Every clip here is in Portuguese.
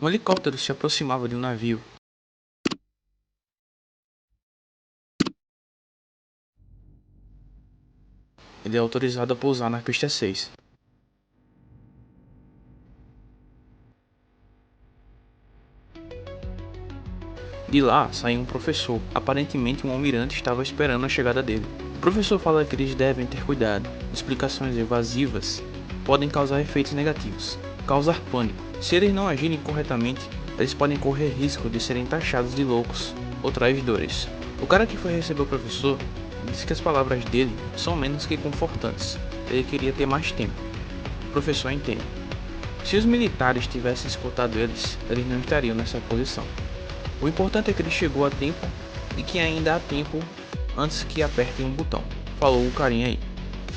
Um helicóptero se aproximava de um navio. Ele é autorizado a pousar na pista 6. De lá sai um professor. Aparentemente um almirante estava esperando a chegada dele. O professor fala que eles devem ter cuidado. Explicações evasivas podem causar efeitos negativos, causar pânico. Se eles não agirem corretamente, eles podem correr risco de serem taxados de loucos ou traidores. O cara que foi receber o professor disse que as palavras dele são menos que confortantes. Ele queria ter mais tempo. O professor entende. Se os militares tivessem escutado eles não estariam nessa posição. O importante é que ele chegou a tempo e que ainda há tempo antes que apertem um botão, falou o carinha aí.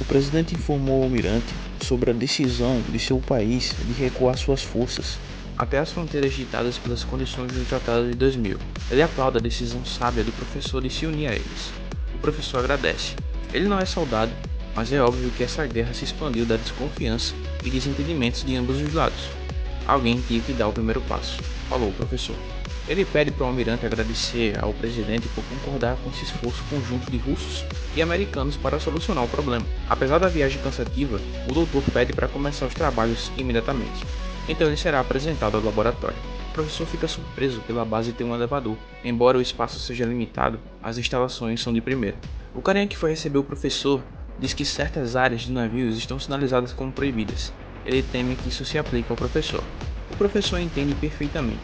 O presidente informou o almirante sobre a decisão de seu país de recuar suas forças até as fronteiras ditadas pelas condições do Tratado de 2000. Ele aplaude a decisão sábia do professor de se unir a eles. O professor agradece. Ele não é soldado, mas é óbvio que essa guerra se expandiu da desconfiança e desentendimentos de ambos os lados. Alguém tinha que dar o primeiro passo, falou o professor. Ele pede para o almirante agradecer ao presidente por concordar com esse esforço conjunto de russos e americanos para solucionar o problema. Apesar da viagem cansativa, o doutor pede para começar os trabalhos imediatamente. Então ele será apresentado ao laboratório. O professor fica surpreso pela base ter um elevador. Embora o espaço seja limitado, as instalações são de primeira. O carinha que foi receber o professor diz que certas áreas de navios estão sinalizadas como proibidas. Ele teme que isso se aplique ao professor. O professor entende perfeitamente.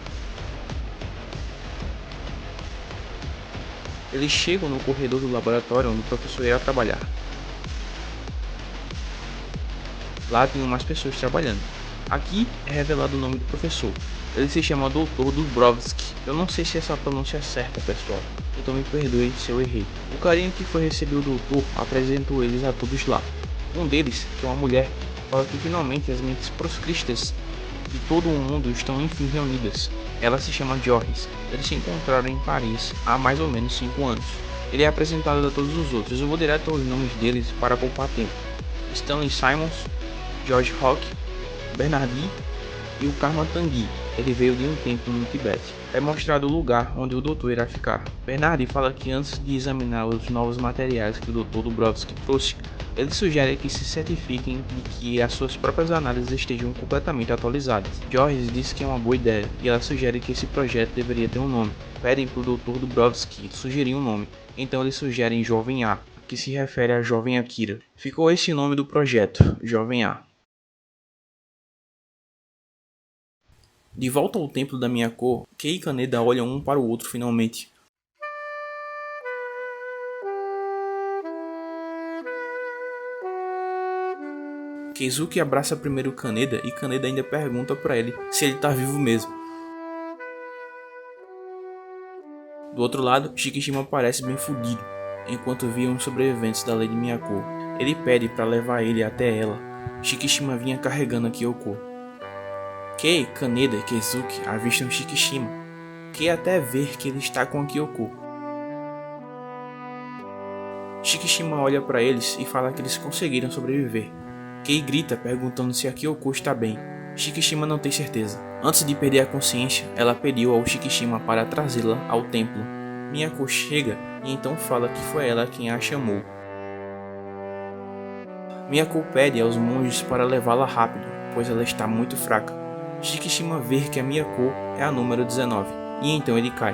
Eles chegam no corredor do laboratório onde o professor irá trabalhar. Lá tem mais pessoas trabalhando. Aqui é revelado o nome do professor. Ele se chama Dr. Dubrovsky. Eu não sei se essa pronúncia é certa, pessoal. Então me perdoe se eu errei. O carinha que foi receber o doutor apresentou eles a todos lá. Um deles, que é uma mulher, fala que finalmente as mentes proscritas de todo o mundo estão enfim reunidas. Ela se chama Joris. Eles se encontraram em Paris há mais ou menos 5 anos. Ele é apresentado a todos os outros. Eu vou direto aos nomes deles para poupar tempo. Stanley Simons, George Rock, Bernardi e o Karma Tanguy. Ele veio de um templo no Tibete. É mostrado o lugar onde o doutor irá ficar. Bernardi fala que antes de examinar os novos materiais que o doutor Dubrovsky trouxe, ele sugere que se certifiquem de que as suas próprias análises estejam completamente atualizadas. Joyce diz que é uma boa ideia e ela sugere que esse projeto deveria ter um nome. Pedem para o Dr. Dubrovsky sugerir um nome, então eles sugerem Jovem A, que se refere a Jovem Akira. Ficou esse nome do projeto, Jovem A. De volta ao templo da minha cor, Kei e Kaneda olham um para o outro finalmente. Keizuki abraça primeiro Kaneda e Kaneda ainda pergunta para ele se ele tá vivo mesmo. Do outro lado, Shikishima parece bem fudido, enquanto via uns sobreviventes da Lady Miyako. Ele pede para levar ele até ela. Shikishima vinha carregando a Kyoko. Kei, Kaneda e Keizuki avistam Shikishima. Kei até ver que ele está com a Kyoko. Shikishima olha para eles e fala que eles conseguiram sobreviver. Kei grita perguntando se a Kyoko está bem. Shikishima não tem certeza. Antes de perder a consciência, ela pediu ao Shikishima para trazê-la ao templo. Miyako chega e então fala que foi ela quem a chamou. Miyako pede aos monges para levá-la rápido, pois ela está muito fraca. Shikishima vê que a Miyako é a número 19, e então ele cai.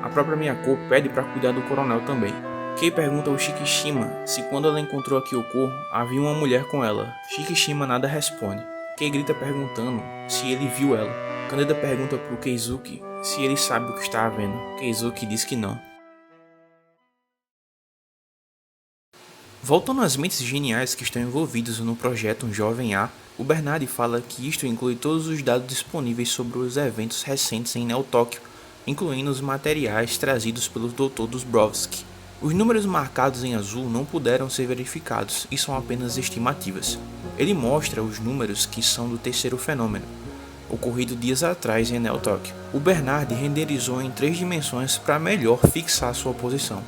A própria Miyako pede para cuidar do coronel também. Kei pergunta ao Shikishima se quando ela encontrou a Kyoko, havia uma mulher com ela. Shikishima nada responde. Kei grita perguntando se ele viu ela. Kaneda pergunta pro Keizuki se ele sabe o que está havendo. Keizuki diz que não. Voltando às mentes geniais que estão envolvidas no projeto Jovem A, o Bernardi fala que isto inclui todos os dados disponíveis sobre os eventos recentes em Neo Tóquio, incluindo os materiais trazidos pelo Dr. Dubrovsky. Os números marcados em azul não puderam ser verificados e são apenas estimativas. Ele mostra os números que são do terceiro fenômeno, ocorrido dias atrás em Neo Tóquio. O Bernardi renderizou em 3 dimensões para melhor fixar sua posição.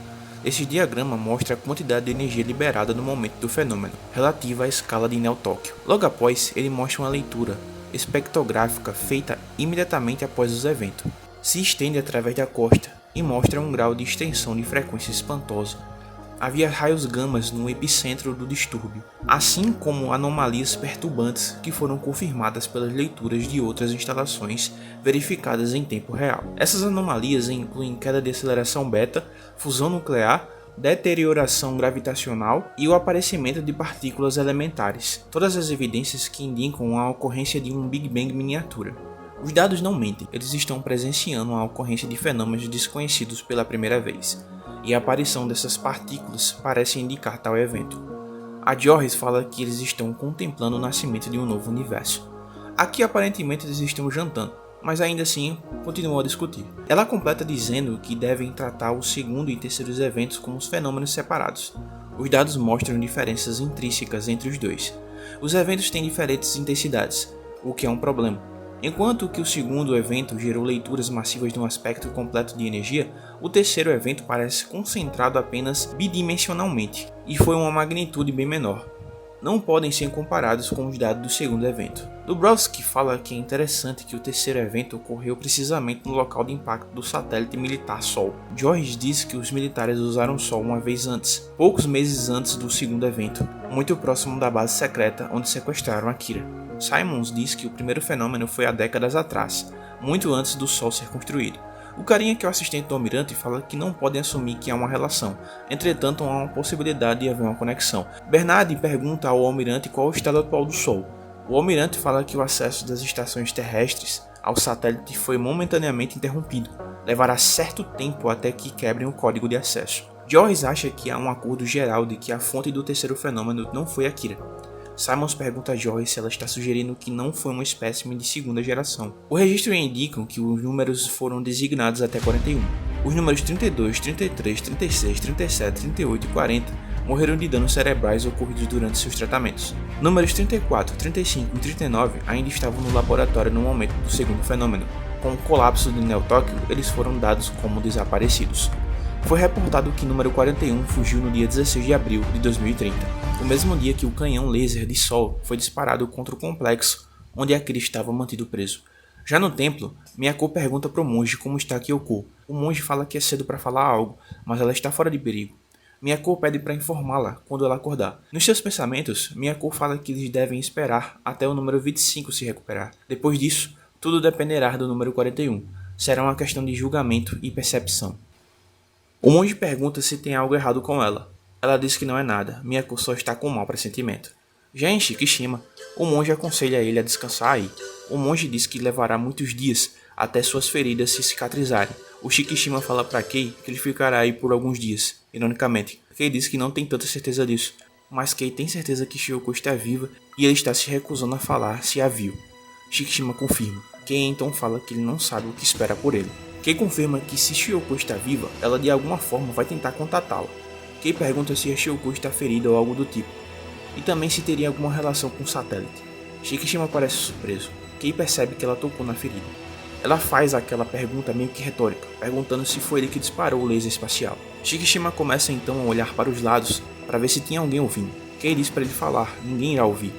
Esse diagrama mostra a quantidade de energia liberada no momento do fenômeno, relativa à escala de Neo Tóquio. Logo após, ele mostra uma leitura. espectrográfica feita imediatamente após os eventos. Se estende através da costa e mostra um grau de extensão de frequência espantosa. Havia raios gamas no epicentro do distúrbio, assim como anomalias perturbantes que foram confirmadas pelas leituras de outras instalações verificadas em tempo real. Essas anomalias incluem queda de aceleração beta, fusão nuclear, deterioração gravitacional e o aparecimento de partículas elementares, todas as evidências que indicam a ocorrência de um Big Bang miniatura. Os dados não mentem, eles estão presenciando a ocorrência de fenômenos desconhecidos pela primeira vez, e a aparição dessas partículas parece indicar tal evento. A Joris fala que eles estão contemplando o nascimento de um novo universo. Aqui aparentemente eles estão jantando, mas ainda assim continuam a discutir. Ela completa dizendo que devem tratar o segundo e terceiro eventos como os fenômenos separados. Os dados mostram diferenças intrínsecas entre os dois. Os eventos têm diferentes intensidades, o que é um problema. Enquanto que o segundo evento gerou leituras massivas de um aspecto completo de energia, o terceiro evento parece concentrado apenas bidimensionalmente, e foi uma magnitude bem menor. Não podem ser comparados com os dados do segundo evento. Dubrovsky fala que é interessante que o terceiro evento ocorreu precisamente no local de impacto do satélite militar Sol. George diz que os militares usaram o Sol uma vez antes, poucos meses antes do segundo evento, muito próximo da base secreta onde sequestraram Akira. Simons diz que o primeiro fenômeno foi há décadas atrás, muito antes do Sol ser construído. O carinha que é o assistente do almirante fala que não podem assumir que há uma relação, entretanto há uma possibilidade de haver uma conexão. Bernard pergunta ao almirante qual é o estado atual do Sol. O almirante fala que o acesso das estações terrestres ao satélite foi momentaneamente interrompido. Levará certo tempo até que quebrem o código de acesso. Joris acha que há um acordo geral de que a fonte do terceiro fenômeno não foi Akira. Simons pergunta a Joyce se ela está sugerindo que não foi uma espécime de segunda geração. O registro indica que os números foram designados até 41. Os números 32, 33, 36, 37, 38 e 40 morreram de danos cerebrais ocorridos durante seus tratamentos. Números 34, 35 e 39 ainda estavam no laboratório no momento do segundo fenômeno. Com o colapso de Neo Tóquio, eles foram dados como desaparecidos. Foi reportado que número 41 fugiu no dia 16 de abril de 2030, o mesmo dia que o canhão laser de Sol foi disparado contra o complexo onde Akira estava mantido preso. Já no templo, Miyako pergunta para o monge como está Kyoko. O monge fala que é cedo para falar algo, mas ela está fora de perigo. Miyako pede para informá-la quando ela acordar. Nos seus pensamentos, Miyako fala que eles devem esperar até o número 25 se recuperar. Depois disso, tudo dependerá do número 41. Será uma questão de julgamento e percepção. O monge pergunta se tem algo errado com ela. Ela diz que não é nada, Miyako só está com um mau pressentimento. Já em Shikishima, o monge aconselha ele a descansar aí. O monge diz que levará muitos dias até suas feridas se cicatrizarem. O Shikishima fala para Kei que ele ficará aí por alguns dias. Ironicamente, Kei diz que não tem tanta certeza disso, mas Kei tem certeza que Shiyoko está viva e ele está se recusando a falar se a viu. Shikishima confirma. Kei então fala que ele não sabe o que espera por ele. Kei confirma que se Shiyoko está viva, ela de alguma forma vai tentar contatá-la. Kei pergunta se a Shiyoko está ferida ou algo do tipo, e também se teria alguma relação com o satélite. Shikishima parece surpreso. Kei percebe que ela tocou na ferida. Ela faz aquela pergunta meio que retórica, perguntando se foi ele que disparou o laser espacial. Shikishima começa então a olhar para os lados para ver se tinha alguém ouvindo. Kei diz para ele falar, ninguém irá ouvir.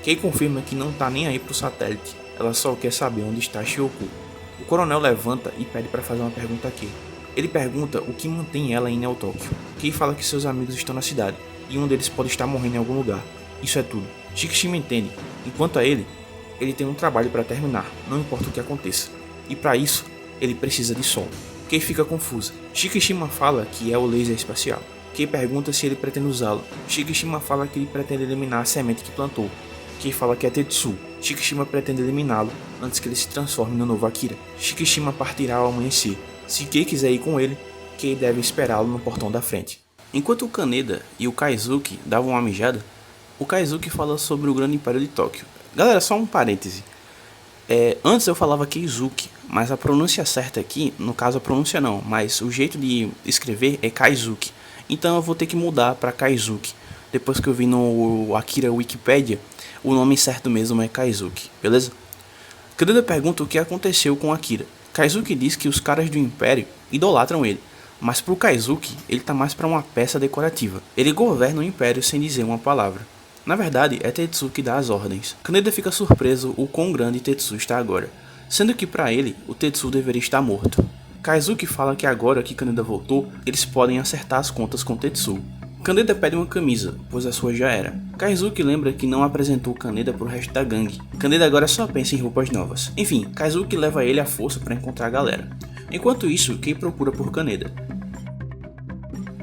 Kei confirma que não tá nem aí pro satélite, ela só quer saber onde está Shiyoko. O coronel levanta e pede para fazer uma pergunta a Kei. Ele pergunta o que mantém ela em Neo Tóquio. Kei fala que seus amigos estão na cidade, e um deles pode estar morrendo em algum lugar. Isso é tudo. Shikishima entende. Enquanto a ele tem um trabalho para terminar, não importa o que aconteça. E para isso, ele precisa de Sol. Kei fica confusa. Shikishima fala que é o laser espacial. Kei pergunta se ele pretende usá-lo. Shikishima fala que ele pretende eliminar a semente que plantou. Kei fala que é Tetsu. Shikishima pretende eliminá-lo antes que ele se transforme no novo Akira. Shikishima partirá ao amanhecer. Se Kei quiser ir com ele, Kei deve esperá-lo no portão da frente. Enquanto o Kaneda e o Kaizuki davam uma mijada, o Kaizuki fala sobre o Grande Império de Tóquio. Galera, só um parêntese. Antes eu falava Keizuki, mas a pronúncia certa aqui, no caso a pronúncia não, mas o jeito de escrever é Kaizuki. Então eu vou ter que mudar para Kaizuki. Depois que eu vi no Akira Wikipedia, o nome certo mesmo é Kaizuki, beleza? Kaneda pergunta o que aconteceu com Akira. Kaizuki diz que os caras do Império idolatram ele, mas pro Kaizuki ele tá mais para uma peça decorativa. Ele governa o Império sem dizer uma palavra. Na verdade, é Tetsu que dá as ordens. Kaneda fica surpreso o quão grande Tetsu está agora, sendo que para ele, o Tetsu deveria estar morto. Kaizuki fala que agora que Kaneda voltou, eles podem acertar as contas com Tetsu. Kaneda pede uma camisa, pois a sua já era. Kaizuki lembra que não apresentou Kaneda pro resto da gangue. Kaneda agora só pensa em roupas novas. Enfim, Kaizuki leva ele à força para encontrar a galera. Enquanto isso, Kei procura por Kaneda.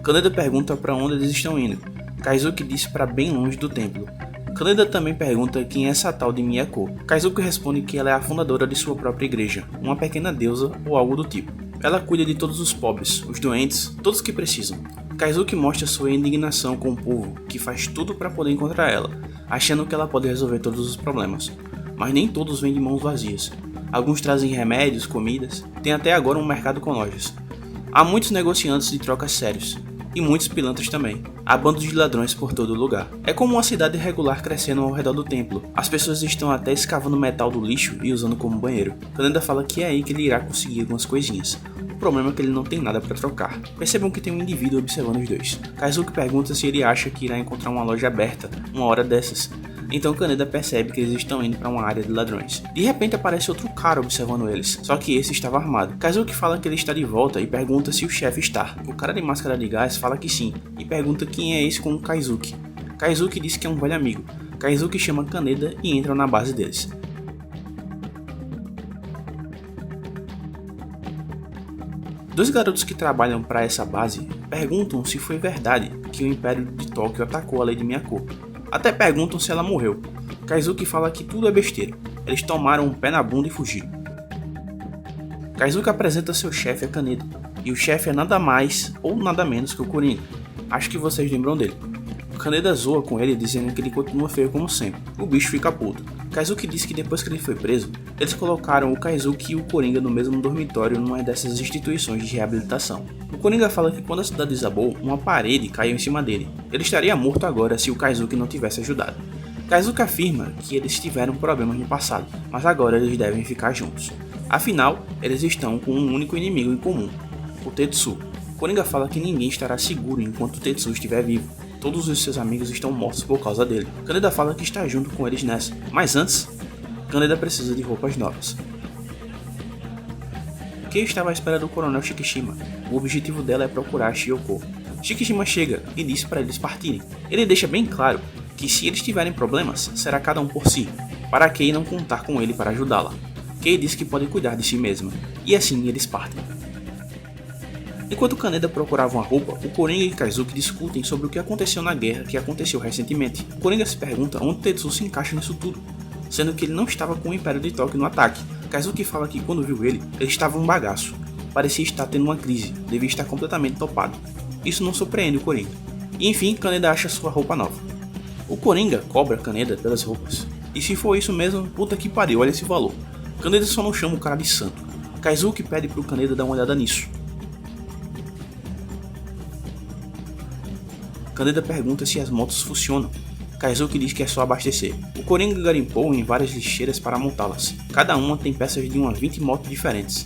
Kaneda pergunta para onde eles estão indo. Kaizuki disse para bem longe do templo. Kaneda também pergunta quem é essa tal de Miyako. Kaizuki responde que ela é a fundadora de sua própria igreja, uma pequena deusa ou algo do tipo. Ela cuida de todos os pobres, os doentes, todos que precisam. Kaizuki mostra sua indignação com o povo, que faz tudo para poder encontrar ela, achando que ela pode resolver todos os problemas. Mas nem todos vêm de mãos vazias. Alguns trazem remédios, comidas, tem até agora um mercado com lojas. Há muitos negociantes de trocas sérios, e muitos pilantras também. Há bandos de ladrões por todo lugar. É como uma cidade irregular crescendo ao redor do templo. As pessoas estão até escavando metal do lixo e usando como banheiro. Kaneda fala que é aí que ele irá conseguir algumas coisinhas. O problema é que ele não tem nada para trocar. Percebam que tem um indivíduo observando os dois. Kaizuki pergunta se ele acha que irá encontrar uma loja aberta uma hora dessas. Então Kaneda percebe que eles estão indo para uma área de ladrões. De repente aparece outro cara observando eles, só que esse estava armado. Kaizuki fala que ele está de volta e pergunta se o chefe está. O cara de máscara de gás fala que sim, e pergunta quem é esse com o Kaizuki. Kaizuki diz que é um velho amigo. Kaizuki chama Kaneda e entra na base deles. Dois garotos que trabalham para essa base perguntam se foi verdade que o Império de Tóquio atacou a Lady Miyako. Até perguntam se ela morreu. Kaizuki fala que tudo é besteira. Eles tomaram um pé na bunda e fugiram. Kaizuki apresenta seu chefe a Kaneda. E o chefe é nada mais ou nada menos que o Coringa. Acho que vocês lembram dele. Kaneda zoa com ele dizendo que ele continua feio como sempre. O bicho fica puto. Kaizuki diz que depois que ele foi preso, eles colocaram o Kaizuki e o Coringa no mesmo dormitório numa dessas instituições de reabilitação. O Coringa fala que quando a cidade desabou, uma parede caiu em cima dele. Ele estaria morto agora se o Kaizuki não tivesse ajudado. Kaizuki afirma que eles tiveram problemas no passado, mas agora eles devem ficar juntos. Afinal, eles estão com um único inimigo em comum, o Tetsu. Coringa fala que ninguém estará seguro enquanto o Tetsu estiver vivo. Todos os seus amigos estão mortos por causa dele. Kaneda fala que está junto com eles nessa, mas antes, Kaneda precisa de roupas novas. Kei estava à espera do Coronel Shikishima. O objetivo dela é procurar Shiyoko. Shikishima chega e diz para eles partirem. Ele deixa bem claro que se eles tiverem problemas, será cada um por si, para Kei não contar com ele para ajudá-la. Kei diz que pode cuidar de si mesma, e assim eles partem. Enquanto Kaneda procurava uma roupa, o Coringa e Kaizuki discutem sobre o que aconteceu na guerra que aconteceu recentemente. Coringa se pergunta onde Tetsu se encaixa nisso tudo, sendo que ele não estava com o Império de Tóquio no ataque. Kaizuki fala que quando viu ele estava um bagaço. Parecia estar tendo uma crise, devia estar completamente topado. Isso não surpreende o Coringa. E enfim, Kaneda acha sua roupa nova. O Coringa cobra Kaneda pelas roupas. E se for isso mesmo, puta que pariu, olha esse valor. Kaneda só não chama o cara de santo. Kaizuki pede pro Kaneda dar uma olhada nisso. Kaneda pergunta se as motos funcionam. Kaizuki diz que é só abastecer. O Coringa garimpou em várias lixeiras para montá-las. Cada uma tem peças de umas 20 motos diferentes.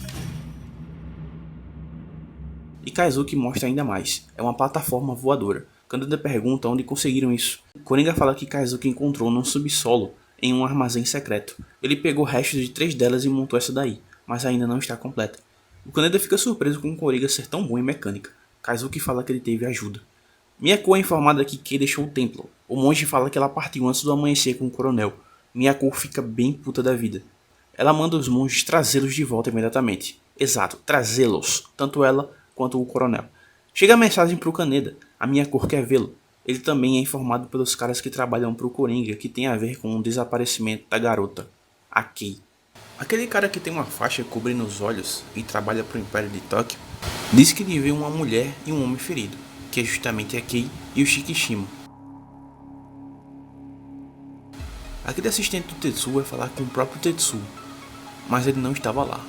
E Kaizuki mostra ainda mais. É uma plataforma voadora. Kaneda pergunta onde conseguiram isso. Coringa fala que Kaizuki encontrou num subsolo em um armazém secreto. Ele pegou restos de 3 delas e montou essa daí, mas ainda não está completa. O Kaneda fica surpreso com o Coringa ser tão bom em mecânica. Kaizuki fala que ele teve ajuda. Miyako é informada que Kei deixou o templo. O monge fala que ela partiu antes do amanhecer com o coronel. Miyako fica bem puta da vida. Ela manda os monges trazê-los de volta imediatamente. Exato, trazê-los, tanto ela quanto o coronel. Chega a mensagem pro Kaneda, a Miyako quer vê-lo. Ele também é informado pelos caras que trabalham pro Coringa que tem a ver com o desaparecimento da garota, a Kei. Aquele cara que tem uma faixa cobrindo os olhos e trabalha pro Império de Tóquio, diz que ele vê uma mulher e um homem ferido, que é justamente a Kei e o Shikishima. Aquele assistente do Tetsu vai falar com o próprio Tetsu, mas ele não estava lá.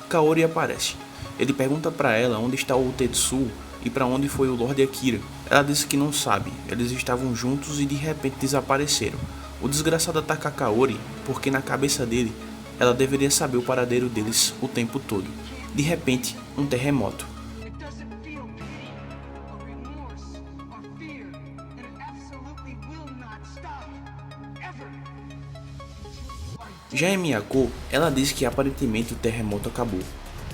Kaori aparece. Ele pergunta para ela onde está o Tetsu e para onde foi o Lorde Akira. Ela disse que não sabe, eles estavam juntos e de repente desapareceram. O desgraçado ataca Kaori porque na cabeça dele ela deveria saber o paradeiro deles o tempo todo. De repente, um terremoto. Já em Miyako, ela diz que aparentemente o terremoto acabou.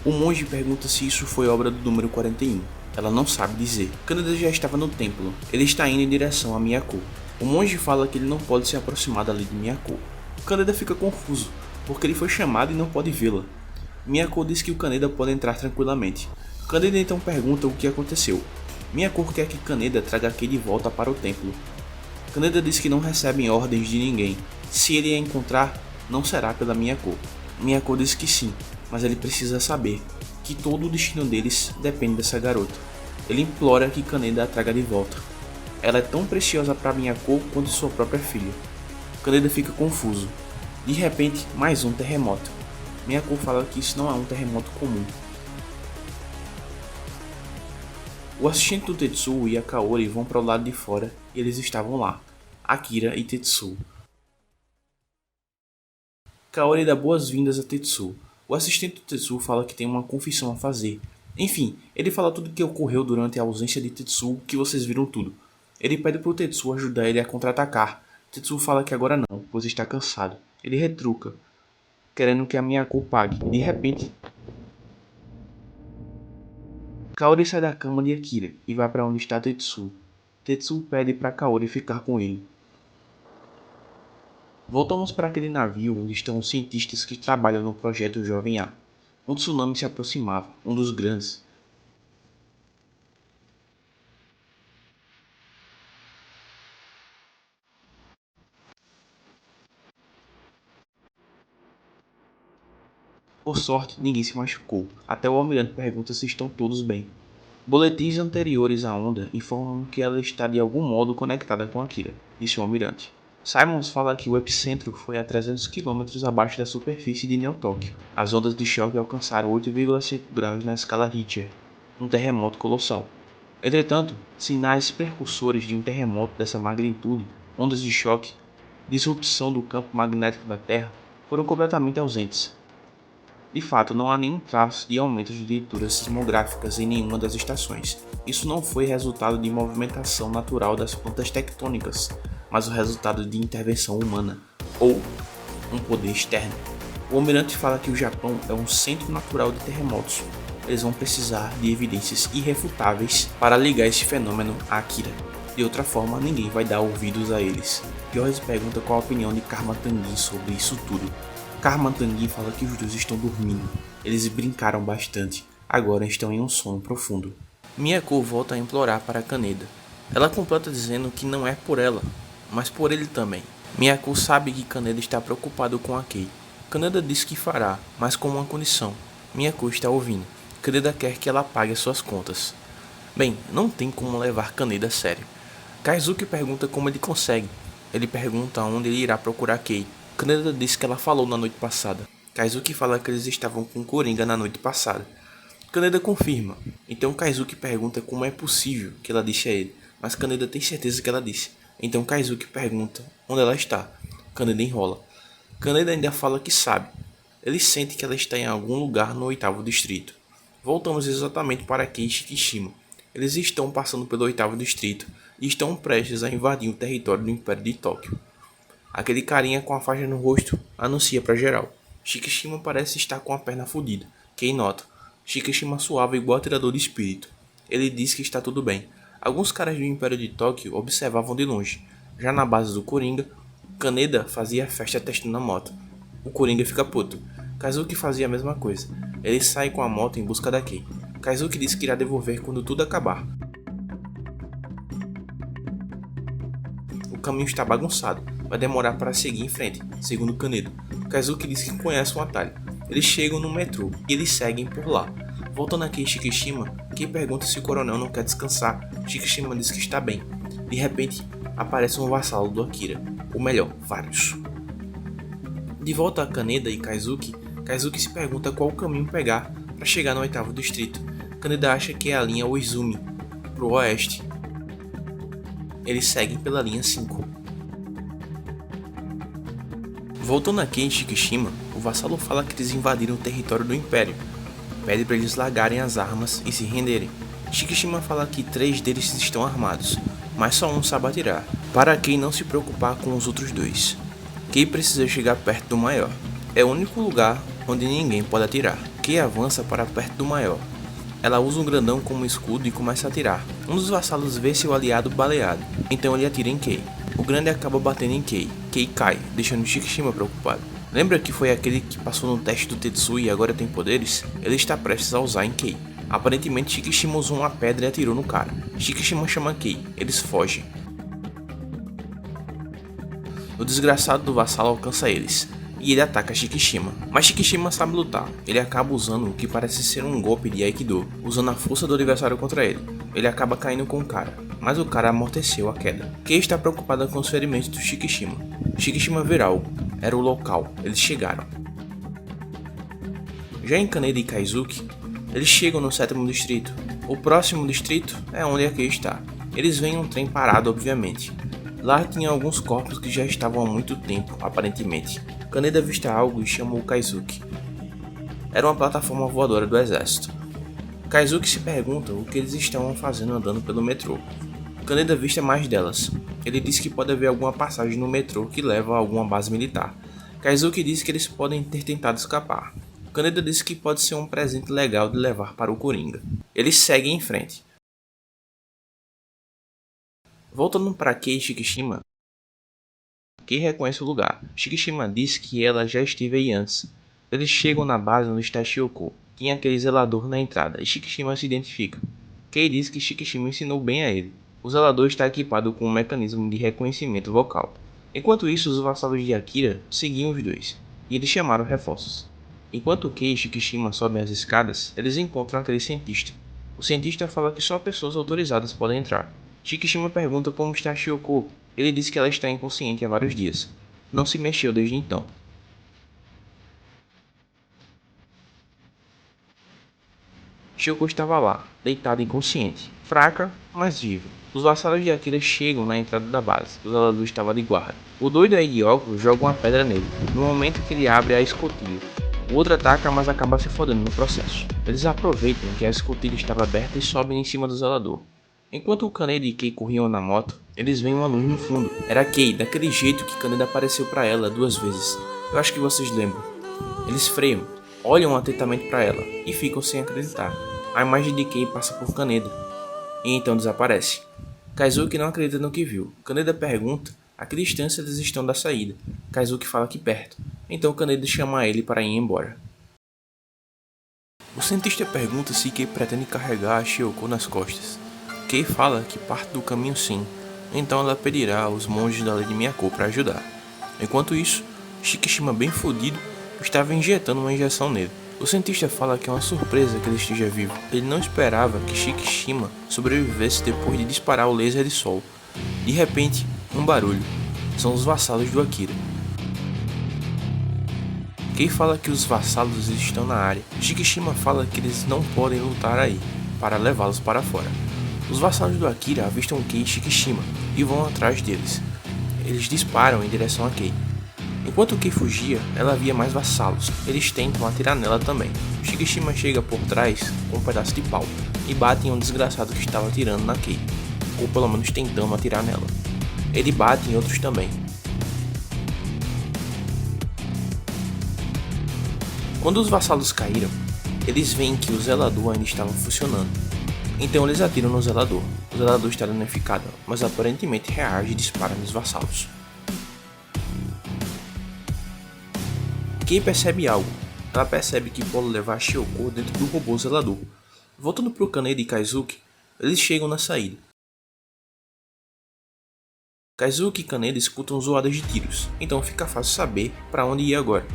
O monge pergunta se isso foi obra do número 41. Ela não sabe dizer. Kaneda já estava no templo. Ele está indo em direção a Miyako. O monge fala que ele não pode se aproximar dali de Miyako. Kaneda fica confuso, porque ele foi chamado e não pode vê-la. Miyako diz que o Kaneda pode entrar tranquilamente. Kaneda então pergunta o que aconteceu. Miyako quer que Kaneda traga Kei de volta para o templo. Kaneda diz que não recebem ordens de ninguém. Se ele a encontrar, não será pela Miyako. Miyako diz que sim, mas ele precisa saber que todo o destino deles depende dessa garota. Ele implora que Kaneda a traga de volta. Ela é tão preciosa para Miyako quanto sua própria filha. Kaneda fica confuso. De repente, mais um terremoto. Miyako fala que isso não é um terremoto comum. O assistente do Tetsuo e a Kaori vão para o lado de fora e eles estavam lá, Akira e Tetsuo. Kaori dá boas-vindas a Tetsuo. O assistente do Tetsuo fala que tem uma confissão a fazer. Enfim, ele fala tudo o que ocorreu durante a ausência de Tetsuo, que vocês viram tudo. Ele pede pro Tetsuo ajudar ele a contra-atacar. Tetsuo fala que agora não, pois está cansado. Ele retruca, querendo que a Miyako pague. De repente, Kaori sai da cama de Akira e vai para onde está Tetsuo. Tetsuo pede para Kaori ficar com ele. Voltamos para aquele navio onde estão os cientistas que trabalham no projeto Jovem A. Um tsunami se aproximava, um dos grandes. Por sorte, ninguém se machucou. Até o almirante pergunta se estão todos bem. Boletins anteriores à onda informam que ela está de algum modo conectada com Akira, disse o almirante. Simons fala que o epicentro foi a 300 km abaixo da superfície de Neo Tóquio. As ondas de choque alcançaram 8,5 graus na escala Richter, um terremoto colossal. Entretanto, sinais precursores de um terremoto dessa magnitude, ondas de choque, disrupção do campo magnético da Terra, foram completamente ausentes. De fato, não há nenhum traço de aumento de leituras sismográficas em nenhuma das estações. Isso não foi resultado de movimentação natural das plantas tectônicas, mas o resultado de intervenção humana, ou um poder externo. O almirante fala que o Japão é um centro natural de terremotos. Eles vão precisar de evidências irrefutáveis para ligar esse fenômeno a Akira. De outra forma, ninguém vai dar ouvidos a eles. George pergunta qual a opinião de Karma Tanguy sobre isso tudo. Karma Tanguy fala que os dois estão dormindo. Eles brincaram bastante, agora estão em um sono profundo. Miyako volta a implorar para Kaneda. Ela completa dizendo que não é por ela, mas por ele também. Miyako sabe que Kaneda está preocupado com a Kei. Kaneda diz que fará, mas com uma condição. Miyako está ouvindo. Kaneda quer que ela pague as suas contas. Bem, não tem como levar Kaneda a sério. Kaizuki pergunta como ele consegue. Ele pergunta onde ele irá procurar Kei. Kaneda diz que ela falou na noite passada. Kaizuki fala que eles estavam com Coringa na noite passada. Kaneda confirma. Então Kaizuki pergunta como é possível que ela disse a ele, mas Kaneda tem certeza que ela disse. Então Kaizuki pergunta onde ela está. Kaneda enrola. Kaneda ainda fala que sabe. Ele sente que ela está em algum lugar no 8º distrito. Voltamos exatamente para Kei e Shikishima. Eles estão passando pelo 8º distrito e estão prestes a invadir o território do Império de Tóquio. Aquele carinha com a faixa no rosto anuncia para geral. Shikishima parece estar com a perna fodida. Kei nota. Shikishima suava igual atirador de espírito. Ele diz que está tudo bem. Alguns caras do Império de Tóquio observavam de longe. Já na base do Coringa, Kaneda fazia festa testando a moto. O Coringa fica puto. Kazuki fazia a mesma coisa. Ele sai com a moto em busca da Kei. Kazuki diz que irá devolver quando tudo acabar. O caminho está bagunçado. Vai demorar para seguir em frente, segundo Kaneda. Kazuki diz que conhece um atalho. Eles chegam no metrô e eles seguem por lá. Voltando aqui em Shikishima, Kei pergunta se o coronel não quer descansar. Shikishima diz que está bem. De repente, aparece um vassalo do Akira. Ou melhor, vários. De volta a Kaneda e Kazuki, Kazuki se pergunta qual caminho pegar para chegar no 8º distrito. Kaneda acha que é a linha Oizumi, pro oeste. Eles seguem pela linha 5. Voltando aqui em Shikishima, o vassalo fala que eles invadiram o território do Império. Pede para eles largarem as armas e se renderem. Shikishima fala que 3 deles estão armados, mas só um sabe atirar, para Kei não se preocupar com os outros 2. Kei precisa chegar perto do maior. É o único lugar onde ninguém pode atirar. Kei avança para perto do maior. Ela usa um grandão como escudo e começa a atirar. Um dos vassalos vê seu aliado baleado, então ele atira em Kei. O grande acaba batendo em Kei. Kei cai, deixando Shikishima preocupado. Lembra que foi aquele que passou no teste do Tetsuo e agora tem poderes? Ele está prestes a usar em Kei. Aparentemente Shikishima usou uma pedra e atirou no cara. Shikishima chama Kei, eles fogem. O desgraçado do vassalo alcança eles, e ele ataca Shikishima. Mas Shikishima sabe lutar, ele acaba usando o que parece ser um golpe de Aikido, usando a força do adversário contra ele. Ele acaba caindo com o cara, mas o cara amorteceu a queda. Kei está preocupada com os ferimentos do Shikishima. Shikishima vê algo, era o local, eles chegaram. Já em Kaneda e Kaizuki, eles chegam no 7º distrito. O próximo distrito é onde a Kei está. Eles veem um trem parado, obviamente. Lá tinha alguns corpos que já estavam há muito tempo, aparentemente. Kaneda avista algo e chama o Kaizuki. Era uma plataforma voadora do exército. Kaizuki se pergunta o que eles estão fazendo andando pelo metrô. Kaneda avista mais delas. Ele diz que pode haver alguma passagem no metrô que leva a alguma base militar. Kaizuki diz que eles podem ter tentado escapar. Kaneda diz que pode ser um presente legal de levar para o Coringa. Eles seguem em frente. Voltando para Kei e Shikishima, Kei reconhece o lugar. Shikishima diz que ela já esteve aí antes. Eles chegam na base onde está Shioko. Tinha aquele zelador na entrada e Shikishima se identifica. Kei diz que Shikishima ensinou bem a ele. O zelador está equipado com um mecanismo de reconhecimento vocal. Enquanto isso, os vassalos de Akira seguiam os dois, e eles chamaram reforços. Enquanto Kei e Shikishima sobem as escadas, eles encontram aquele cientista. O cientista fala que só pessoas autorizadas podem entrar. Shikishima pergunta como está Shioko. Ele diz que ela está inconsciente há vários dias. Não se mexeu desde então. Shioko estava lá, deitada inconsciente, fraca, mas viva. Os vassalos de Akira chegam na entrada da base. O zelador estava de guarda. O doido aí de óculos joga uma pedra nele, no momento que ele abre a escotilha. O outro ataca, mas acaba se fodendo no processo. Eles aproveitam que a escotilha estava aberta e sobem em cima do zelador. Enquanto o Kaneda e Kei corriam na moto, eles veem uma luz no fundo. Era Kei, daquele jeito que Kaneda apareceu para ela 2 vezes. Eu acho que vocês lembram. Eles freiam, olham atentamente para ela e ficam sem acreditar. A imagem de Kei passa por Kaneda e então desaparece. Kaizuki não acredita no que viu. Kaneda pergunta a que distância eles estão da saída. Kaizuki fala que perto. Então Kaneda chama ele para ir embora. O cientista pergunta se Kei pretende carregar a Shioko nas costas. Kei fala que parte do caminho sim, então ela pedirá aos monges da lei de Miyako para ajudar. Enquanto isso, Shikishima bem fodido estava injetando uma injeção nele. O cientista fala que é uma surpresa que ele esteja vivo. Ele não esperava que Shikishima sobrevivesse depois de disparar o laser de sol. De repente, um barulho. São os vassalos do Akira. Kei fala que os vassalos estão na área. Shikishima fala que eles não podem lutar aí, para levá-los para fora. Os vassalos do Akira avistam Kei e Shikishima e vão atrás deles. Eles disparam em direção a Kei. Enquanto Kei fugia, ela via mais vassalos. Eles tentam atirar nela também. Shikishima chega por trás com um pedaço de pau e bate em um desgraçado que estava atirando na Kei, ou pelo menos tentando atirar nela. Ele bate em outros também. Quando os vassalos caíram, eles veem que o zelador ainda estava funcionando. Então eles atiram no zelador. O zelador está danificado, mas aparentemente reage e dispara nos vassalos. Kei percebe algo. Ela percebe que pode levar Shioko dentro do robô zelador. Voltando para o Kaneda e Kaizuki, eles chegam na saída. Kaizuki e Kaneda escutam zoadas de tiros, então fica fácil saber para onde ir agora.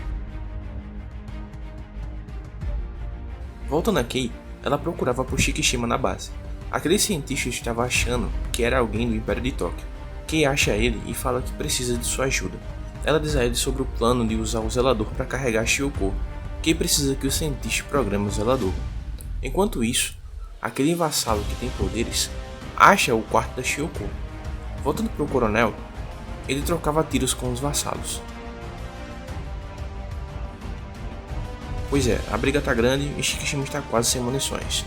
Voltando a Kei, ela procurava por Shikishima na base. Aquele cientista estava achando que era alguém do Império de Tóquio. Kei acha ele e fala que precisa de sua ajuda. Ela diz a ele sobre o plano de usar o zelador para carregar Shioko. Kei precisa que o cientista programe o zelador. Enquanto isso, aquele vassalo que tem poderes acha o quarto da Shioko. Voltando para o coronel, ele trocava tiros com os vassalos. Pois é, a briga tá grande e Shikishima está quase sem munições.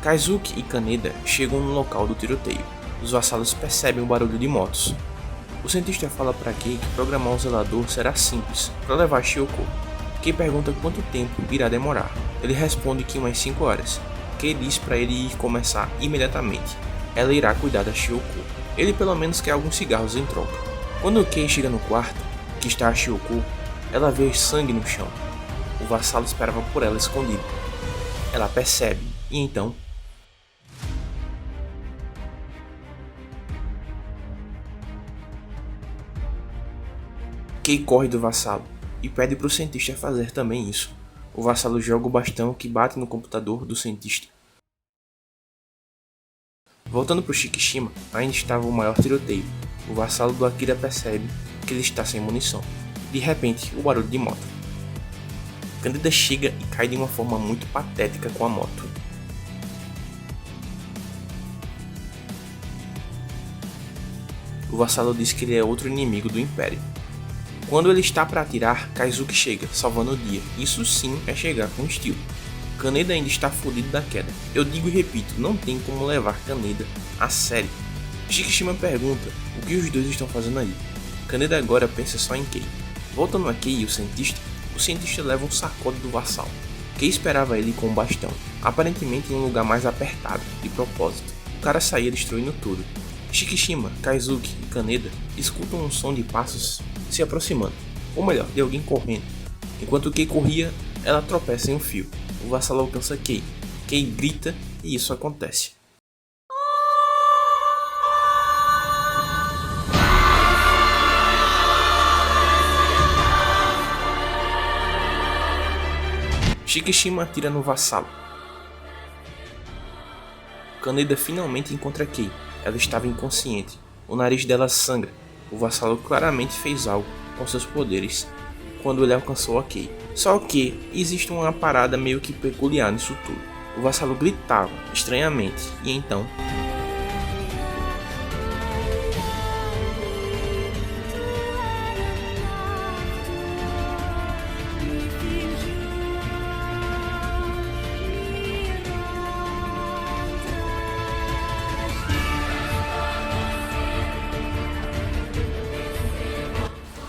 Kaizuki e Kaneda chegam no local do tiroteio. Os vassalos percebem o barulho de motos. O cientista fala para Kei que programar o zelador será simples para levar Shiyoko. Kei pergunta quanto tempo irá demorar. Ele responde que umas 5 horas. Kei diz para ele ir começar imediatamente. Ela irá cuidar da Shiyoko. Ele pelo menos quer alguns cigarros em troca. Quando Kei chega no quarto, que está a Shiyoko, ela vê sangue no chão. O vassalo esperava por ela escondido. Ela percebe, e então... Kei corre do vassalo e pede para o cientista fazer também isso. O vassalo joga o bastão que bate no computador do cientista. Voltando para o Shikishima, ainda estava o maior tiroteio. O vassalo do Akira percebe que ele está sem munição. De repente, o barulho de moto. Candida chega e cai de uma forma muito patética com a moto. O vassalo diz que ele é outro inimigo do Império. Quando ele está para atirar, Kaizuki chega, salvando o dia. Isso sim é chegar com estilo. Kaneda ainda está fodido da queda. Eu digo e repito, não tem como levar Kaneda a sério. Shikishima pergunta o que os dois estão fazendo aí. Kaneda agora pensa só em Kei. Voltando a Kei e o cientista leva um sacode do vassalo. Kei esperava ele com um bastão, aparentemente em um lugar mais apertado, de propósito. O cara saía destruindo tudo. Shikishima, Kaizuki e Kaneda escutam um som de passos se aproximando, ou melhor, de alguém correndo. Enquanto Kei corria, ela tropeça em um fio. O vassalo alcança Kei. Kei grita e isso acontece. Shikishima atira no vassalo. Kaneda finalmente encontra Kei. Ela estava inconsciente. O nariz dela sangra. O vassalo claramente fez algo com seus poderes quando ele alcançou a Kei. Só que existe uma parada meio que peculiar nisso tudo. O vassalo gritava estranhamente e então...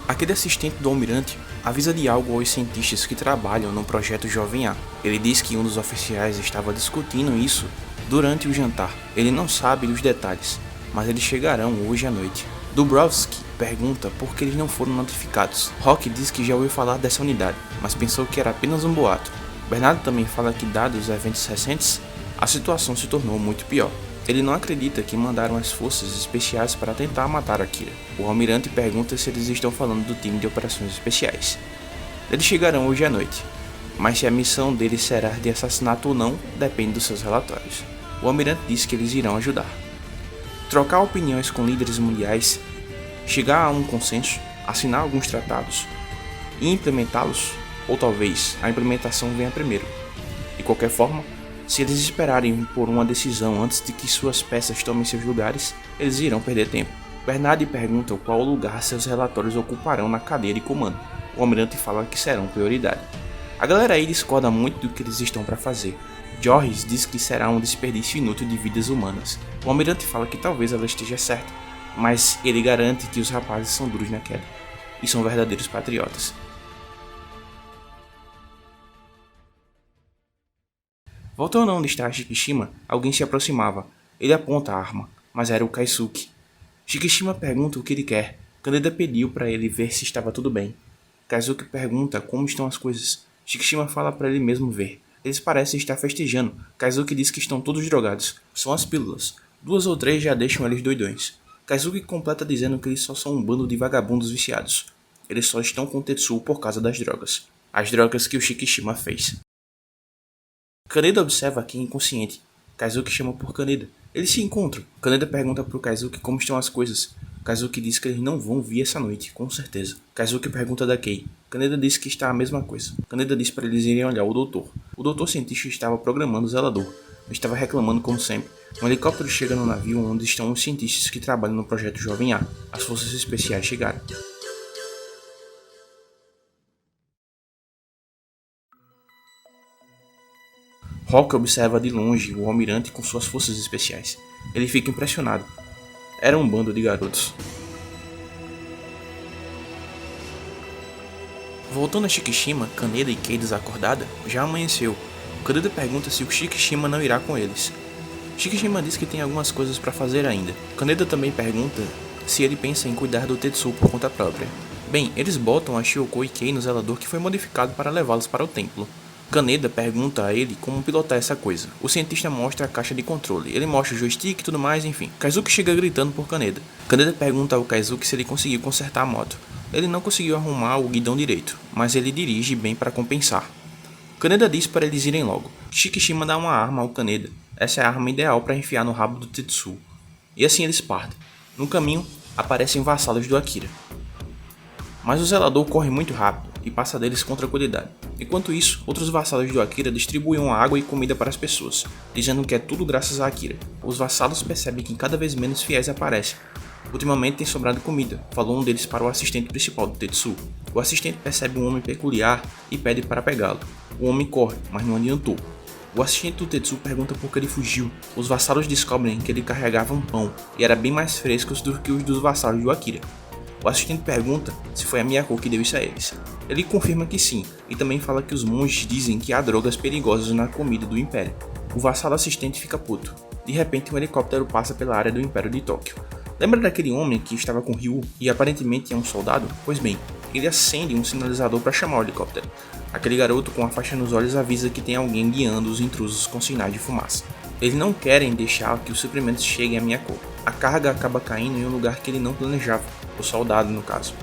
Aquele assistente do almirante avisa de algo aos cientistas que trabalham no projeto Jovem A. Ele diz que um dos oficiais estava discutindo isso durante o jantar. Ele não sabe dos detalhes, mas eles chegarão hoje à noite. Dubrovsky pergunta por que eles não foram notificados. Rock diz que já ouviu falar dessa unidade, mas pensou que era apenas um boato. Bernardo também fala que, dados os eventos recentes, a situação se tornou muito pior. Ele não acredita que mandaram as forças especiais para tentar matar Akira. O almirante pergunta se eles estão falando do time de operações especiais. Eles chegarão hoje à noite, mas se a missão deles será de assassinato ou não, depende dos seus relatórios. O almirante diz que eles irão ajudar. Trocar opiniões com líderes mundiais, chegar a um consenso, assinar alguns tratados e implementá-los, ou talvez a implementação venha primeiro. De qualquer forma, se eles esperarem por uma decisão antes de que suas peças tomem seus lugares, eles irão perder tempo. Bernardi pergunta qual lugar seus relatórios ocuparão na cadeia de comando. O almirante fala que serão prioridade. A galera aí discorda muito do que eles estão para fazer. Jorge diz que será um desperdício inútil de vidas humanas. O almirante fala que talvez ela esteja certa, mas ele garante que os rapazes são duros na queda e são verdadeiros patriotas. Voltando onde está Shikishima, alguém se aproximava. Ele aponta a arma, mas era o Kaisuke. Shikishima pergunta o que ele quer. Kaneda pediu para ele ver se estava tudo bem. Kaisuke pergunta como estão as coisas. Shikishima fala para ele mesmo ver. Eles parecem estar festejando. Kaisuke diz que estão todos drogados. São as pílulas. 2 ou 3 já deixam eles doidões. Kaisuke completa dizendo que eles só são um bando de vagabundos viciados. Eles só estão com Tetsuo por causa das drogas. As drogas que o Shikishima fez. Kaneda observa Kei inconsciente. Kaisuke chama por Kaneda. Eles se encontram. Kaneda pergunta pro Kaisuke como estão as coisas. Kaisuke diz que eles não vão vir essa noite, com certeza. Kaisuke pergunta da Kei. Kaneda diz que está a mesma coisa. Kaneda diz para eles irem olhar o doutor. O doutor cientista estava programando o zelador. Estava reclamando como sempre. Um helicóptero chega no navio onde estão os cientistas que trabalham no projeto Jovem A. As forças especiais chegaram. Rock observa de longe o almirante com suas forças especiais. Ele fica impressionado. Era um bando de garotos. Voltando a Shikishima, Kaneda e Kei desacordada, já amanheceu. Kaneda pergunta se o Shikishima não irá com eles. Shikishima diz que tem algumas coisas para fazer ainda. Kaneda também pergunta se ele pensa em cuidar do Tetsuo por conta própria. Bem, eles botam a Shioko e Kei no zelador que foi modificado para levá-los para o templo. Kaneda pergunta a ele como pilotar essa coisa. O cientista mostra a caixa de controle, ele mostra o joystick e tudo mais, enfim. Kaizuki chega gritando por Kaneda. Kaneda pergunta ao Kaizuki se ele conseguiu consertar a moto. Ele não conseguiu arrumar o guidão direito, mas ele dirige bem para compensar. Kaneda diz para eles irem logo. Shikishima dá uma arma ao Kaneda. Essa é a arma ideal para enfiar no rabo do Tetsuo. E assim eles partem. No caminho, aparecem vassalos do Akira. Mas o zelador corre muito rápido e passa deles com tranquilidade. Enquanto isso, outros vassalos do Akira distribuem água e comida para as pessoas, dizendo que é tudo graças a Akira. Os vassalos percebem que cada vez menos fiéis aparecem. Ultimamente tem sobrado comida, falou um deles para o assistente principal do Tetsuo. O assistente percebe um homem peculiar e pede para pegá-lo. O homem corre, mas não adiantou. O assistente do Tetsuo pergunta por que ele fugiu. Os vassalos descobrem que ele carregava um pão e era bem mais frescos do que os dos vassalos do Akira. O assistente pergunta se foi a Miyako que deu isso a eles. Ele confirma que sim, e também fala que os monges dizem que há drogas perigosas na comida do Império. O vassalo assistente fica puto. De repente um helicóptero passa pela área do Império de Tóquio. Lembra daquele homem que estava com Ryu e aparentemente é um soldado? Pois bem, ele acende um sinalizador para chamar o helicóptero. Aquele garoto com a faixa nos olhos avisa que tem alguém guiando os intrusos com sinais de fumaça. Eles não querem deixar que os suprimentos cheguem a Miyako. A carga acaba caindo em um lugar que ele não planejava, o soldado no caso.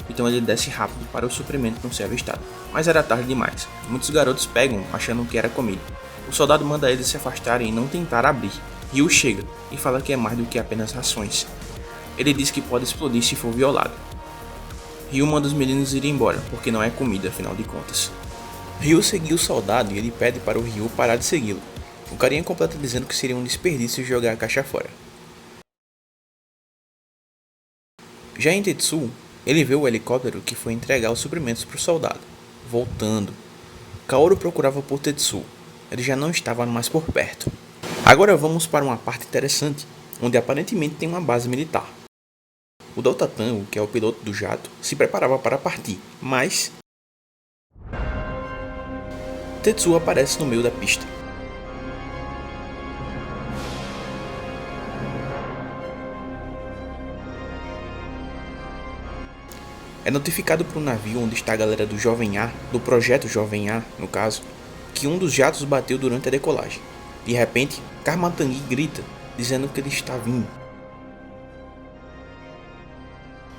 Então ele desce rápido para o suprimento não ser avistado. Mas era tarde demais. Muitos garotos pegam achando que era comida. O soldado manda eles se afastarem e não tentar abrir. Ryu chega e fala que é mais do que apenas rações. Ele diz que pode explodir se for violado. Ryu manda os meninos irem embora, porque não é comida afinal de contas. Ryu seguiu o soldado e ele pede para o Ryu parar de segui-lo. O carinha completa dizendo que seria um desperdício jogar a caixa fora. Já em Tetsuo, ele vê o helicóptero que foi entregar os suprimentos para o soldado. Voltando. Kaoru procurava por Tetsuo. Ele já não estava mais por perto. Agora vamos para uma parte interessante, onde aparentemente tem uma base militar. O Dota Tango, que é o piloto do jato, se preparava para partir, mas Tetsuo aparece no meio da pista. É notificado por um navio onde está a galera do Jovem A, do projeto Jovem A, no caso, que um dos jatos bateu durante a decolagem. De repente, Karmatangui grita, dizendo que ele está vindo.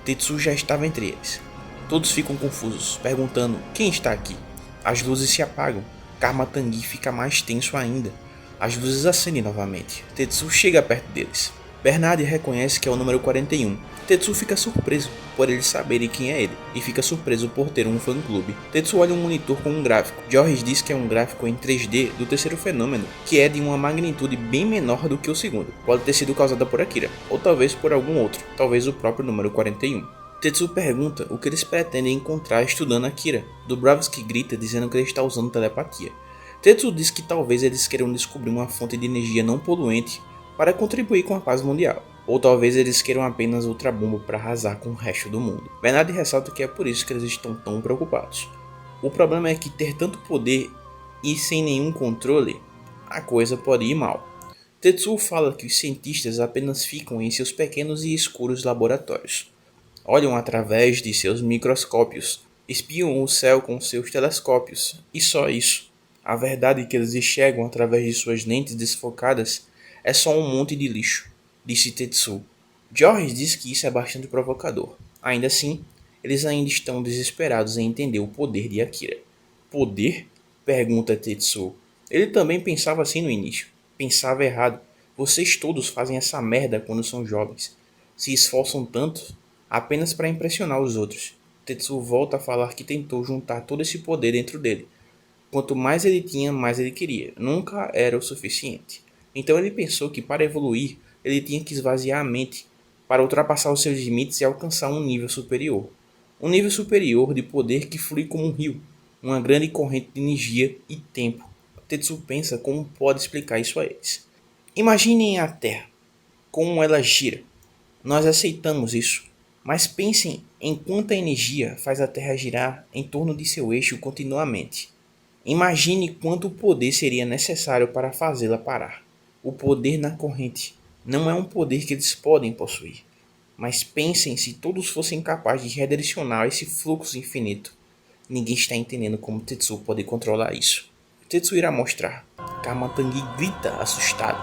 Tetsuo já estava entre eles. Todos ficam confusos, perguntando quem está aqui. As luzes se apagam. Karmatangui fica mais tenso ainda. As luzes acendem novamente. Tetsuo chega perto deles. Bernard reconhece que é o número 41. Tetsuo fica surpreso por eles saberem quem é ele, e fica surpreso por ter um fã-clube. Tetsuo olha um monitor com um gráfico. Jorge diz que é um gráfico em 3D do terceiro fenômeno, que é de uma magnitude bem menor do que o segundo. Pode ter sido causada por Akira, ou talvez por algum outro, talvez o próprio número 41. Tetsuo pergunta o que eles pretendem encontrar estudando Akira. Dubravsky grita dizendo que ele está usando telepatia. Tetsuo diz que talvez eles queiram descobrir uma fonte de energia não poluente para contribuir com a paz mundial. Ou talvez eles queiram apenas outra bomba para arrasar com o resto do mundo. Bernard ressalta que é por isso que eles estão tão preocupados. O problema é que ter tanto poder e sem nenhum controle, a coisa pode ir mal. Tetsuo fala que os cientistas apenas ficam em seus pequenos e escuros laboratórios. Olham através de seus microscópios, espiam o céu com seus telescópios, e só isso. A verdade que eles enxergam através de suas lentes desfocadas é só um monte de lixo, disse Tetsuo. George diz que isso é bastante provocador. Ainda assim, eles ainda estão desesperados em entender o poder de Akira. Poder? Pergunta Tetsuo. Ele também pensava assim no início. Pensava errado. Vocês todos fazem essa merda quando são jovens. Se esforçam tanto apenas para impressionar os outros. Tetsuo volta a falar que tentou juntar todo esse poder dentro dele. Quanto mais ele tinha, mais ele queria. Nunca era o suficiente. Então ele pensou que para evoluir, ele tinha que esvaziar a mente para ultrapassar os seus limites e alcançar um nível superior. Um nível superior de poder que flui como um rio, uma grande corrente de energia e tempo. Tetsuo pensa como pode explicar isso a eles. Imaginem a Terra, como ela gira. Nós aceitamos isso. Mas pensem em quanta energia faz a Terra girar em torno de seu eixo continuamente. Imagine quanto poder seria necessário para fazê-la parar. O poder na corrente não é um poder que eles podem possuir. Mas pensem se todos fossem capazes de redirecionar esse fluxo infinito. Ninguém está entendendo como Tetsuo pode controlar isso. Tetsuo irá mostrar. Kamatangi grita assustado.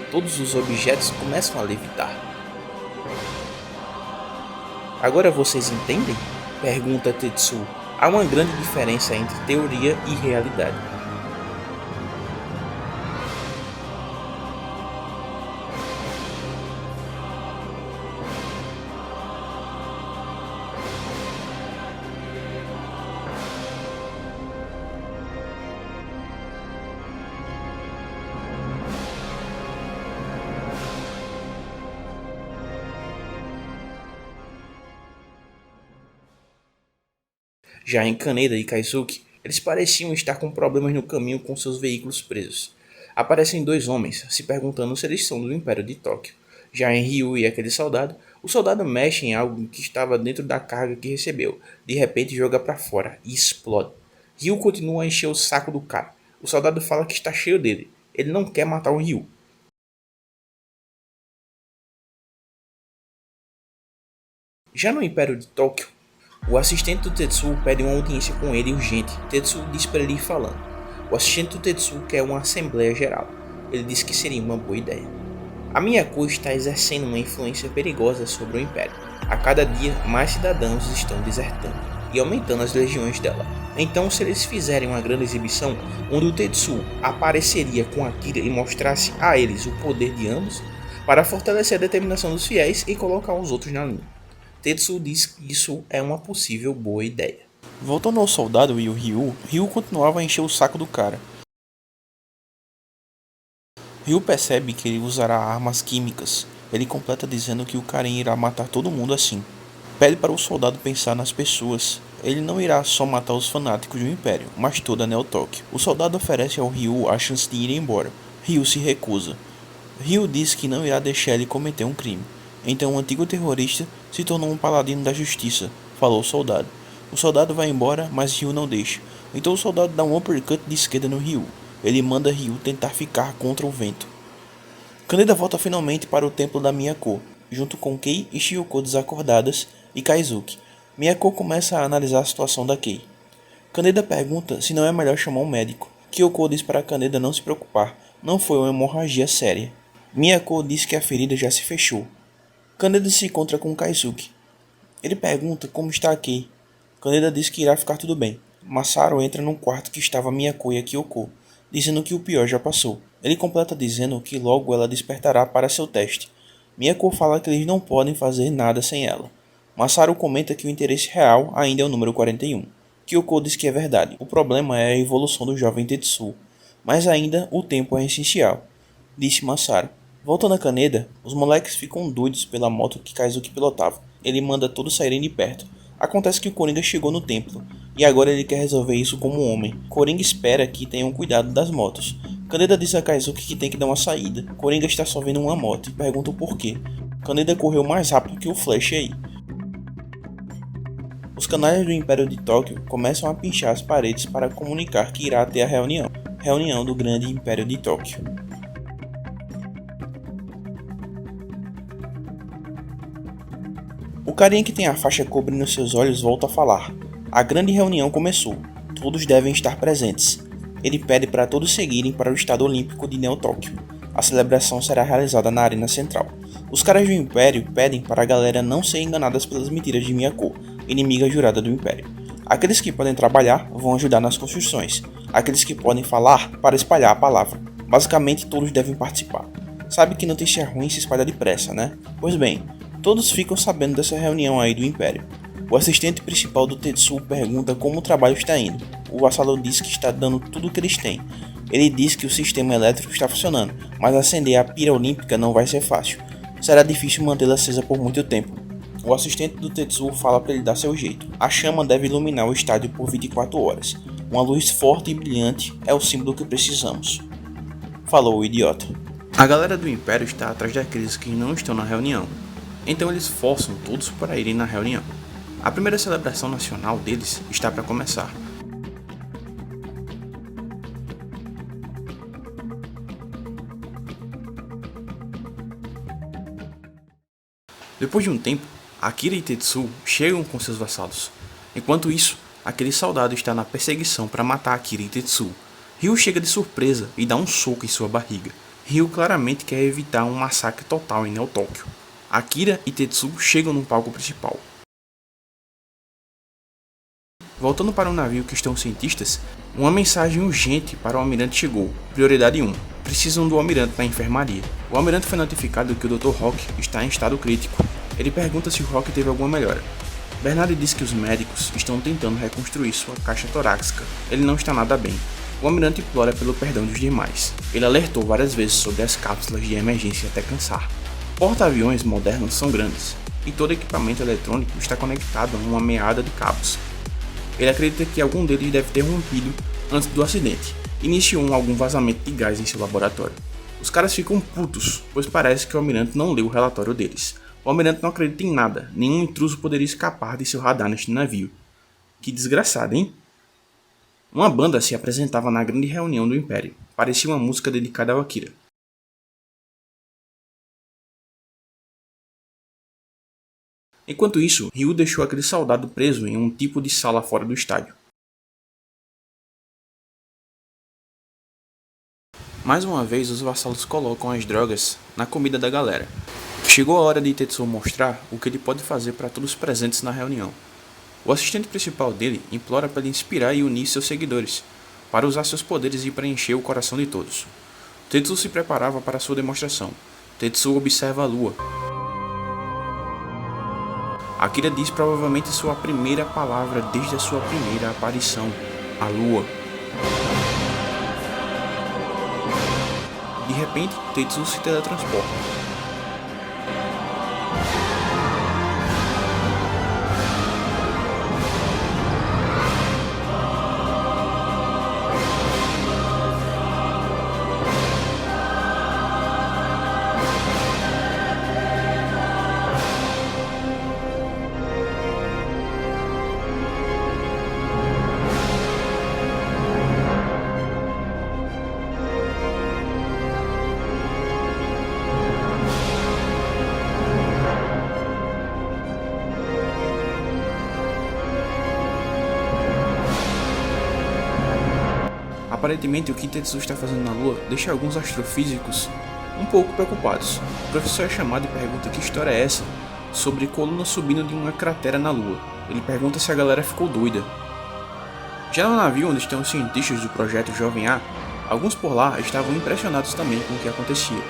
Todos os objetos começam a levitar. Agora vocês entendem? Pergunta Tetsuo. Há uma grande diferença entre teoria e realidade. Já em Kaneda e Kaisuke, eles pareciam estar com problemas no caminho com seus veículos presos. Aparecem dois homens, se perguntando se eles são do Império de Tóquio. Já em Ryu e aquele soldado, o soldado mexe em algo que estava dentro da carga que recebeu. De repente joga para fora e explode. Ryu continua a encher o saco do cara. O soldado fala que está cheio dele. Ele não quer matar o Ryu. Já no Império de Tóquio, o assistente do Tetsuo pede uma audiência com ele urgente. Tetsuo diz para ele ir falando. O assistente do Tetsuo quer uma assembleia geral. Ele diz que seria uma boa ideia. A Miyako está exercendo uma influência perigosa sobre o Império. A cada dia, mais cidadãos estão desertando e aumentando as legiões dela. Então, se eles fizerem uma grande exibição, onde o Tetsuo apareceria com a Kira e mostrasse a eles o poder de ambos, para fortalecer a determinação dos fiéis e colocar os outros na linha. Tetsuo diz que isso é uma possível boa ideia. Voltando ao soldado e o Ryu continuava a encher o saco do cara. Ryu percebe que ele usará armas químicas. Ele completa dizendo que o Karen irá matar todo mundo assim. Pede para o soldado pensar nas pessoas. Ele não irá só matar os fanáticos do Império, mas toda a Neo Tóquio. O soldado oferece ao Ryu a chance de ir embora. Ryu se recusa. Ryu diz que não irá deixar ele cometer um crime. Então o antigo terrorista se tornou um paladino da justiça, falou o soldado. O soldado vai embora, mas Ryu não deixa. Então o soldado dá um uppercut de esquerda no Ryu. Ele manda Ryu tentar ficar contra o vento. Kaneda volta finalmente para o templo da Miyako, junto com Kei e Shiyoko desacordadas e Kaisuke. Miyako começa a analisar a situação da Kei. Kaneda pergunta se não é melhor chamar um médico. Kyoko diz para Kaneda não se preocupar, não foi uma hemorragia séria. Miyako diz que a ferida já se fechou. Kaneda se encontra com Kaisuke. Ele pergunta como está a Kei. Kaneda diz que irá ficar tudo bem. Masaru entra num quarto que estava Miyako e a Kyoko, dizendo que o pior já passou. Ele completa dizendo que logo ela despertará para seu teste. Miyako fala que eles não podem fazer nada sem ela. Masaru comenta que o interesse real ainda é o número 41. Kyoko diz que é verdade. O problema é a evolução do jovem Tetsuo. Mas ainda o tempo é essencial, disse Masaru. Voltando a Kaneda, os moleques ficam doidos pela moto que Kaisuke pilotava. Ele manda todos saírem de perto. Acontece que o Coringa chegou no templo, e agora ele quer resolver isso como homem. Coringa espera que tenham cuidado das motos. Kaneda diz a Kaisuke que tem que dar uma saída. Coringa está só vendo uma moto e pergunta o porquê. Kaneda correu mais rápido que o Flash aí. Os canalhas do Império de Tóquio começam a pinchar as paredes para comunicar que irá ter a reunião do grande Império de Tóquio. O carinha que tem a faixa cobrindo seus olhos volta a falar. A grande reunião começou. Todos devem estar presentes. Ele pede para todos seguirem para o Estádio Olímpico de Neo Tóquio. A celebração será realizada na Arena Central. Os caras do Império pedem para a galera não ser enganadas pelas mentiras de Miyako, inimiga jurada do Império. Aqueles que podem trabalhar vão ajudar nas construções. Aqueles que podem falar para espalhar a palavra. Basicamente todos devem participar. Sabe que notícia ruim se espalha depressa, né? Pois bem, todos ficam sabendo dessa reunião aí do Império. O assistente principal do Tetsuo pergunta como o trabalho está indo. O vassalo diz que está dando tudo o que eles têm. Ele diz que o sistema elétrico está funcionando, mas acender a pira olímpica não vai ser fácil. Será difícil mantê-la acesa por muito tempo. O assistente do Tetsuo fala para ele dar seu jeito. A chama deve iluminar o estádio por 24 horas. Uma luz forte e brilhante é o símbolo que precisamos. Falou o idiota. A galera do Império está atrás daqueles que não estão na reunião. Então eles forçam todos para irem na reunião. A primeira celebração nacional deles está para começar. Depois de um tempo, Akira e Tetsuo chegam com seus vassalos. Enquanto isso, aquele soldado está na perseguição para matar Akira e Tetsuo. Ryu chega de surpresa e dá um soco em sua barriga. Ryu claramente quer evitar um massacre total em Neo Tóquio. Akira e Tetsuo chegam no palco principal. Voltando para o navio que estão os cientistas, uma mensagem urgente para o almirante chegou. Prioridade 1. Precisam do almirante na enfermaria. O almirante foi notificado que o Dr. Rock está em estado crítico. Ele pergunta se o Rock teve alguma melhora. Bernard diz que os médicos estão tentando reconstruir sua caixa torácica. Ele não está nada bem. O almirante implora pelo perdão dos demais. Ele alertou várias vezes sobre as cápsulas de emergência até cansar. Porta-aviões modernos são grandes, e todo equipamento eletrônico está conectado a uma meada de cabos. Ele acredita que algum deles deve ter rompido antes do acidente. Iniciou algum vazamento de gás em seu laboratório. Os caras ficam putos, pois parece que o almirante não leu o relatório deles. O almirante não acredita em nada, nenhum intruso poderia escapar de seu radar neste navio. Que desgraçado, hein? Uma banda se apresentava na grande reunião do Império. Parecia uma música dedicada ao Akira. Enquanto isso, Ryu deixou aquele soldado preso em um tipo de sala fora do estádio. Mais uma vez, os vassalos colocam as drogas na comida da galera. Chegou a hora de Tetsuo mostrar o que ele pode fazer para todos os presentes na reunião. O assistente principal dele implora para ele inspirar e unir seus seguidores, para usar seus poderes e preencher o coração de todos. Tetsuo se preparava para sua demonstração. Tetsuo observa a lua. Akira diz provavelmente sua primeira palavra desde a sua primeira aparição, a lua. De repente, Tetsuo se teletransporta. Aparentemente, o que Tetsuo está fazendo na Lua deixa alguns astrofísicos um pouco preocupados. O professor é chamado e pergunta que história é essa sobre colunas subindo de uma cratera na Lua. Ele pergunta se a galera ficou doida. Já no navio onde estão os cientistas do projeto Jovem A, alguns por lá estavam impressionados também com o que acontecia.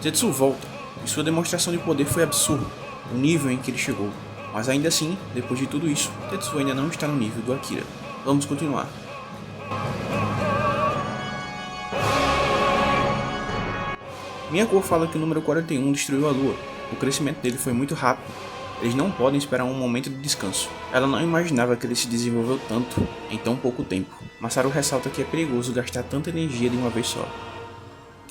Tetsuo volta, e sua demonstração de poder foi absurda, o nível em que ele chegou. Mas ainda assim, depois de tudo isso, Tetsuo ainda não está no nível do Akira. Vamos continuar. Miyako fala que o número 41 destruiu a Lua. O crescimento dele foi muito rápido. Eles não podem esperar um momento de descanso. Ela não imaginava que ele se desenvolveu tanto em tão pouco tempo. Masaru ressalta que é perigoso gastar tanta energia de uma vez só.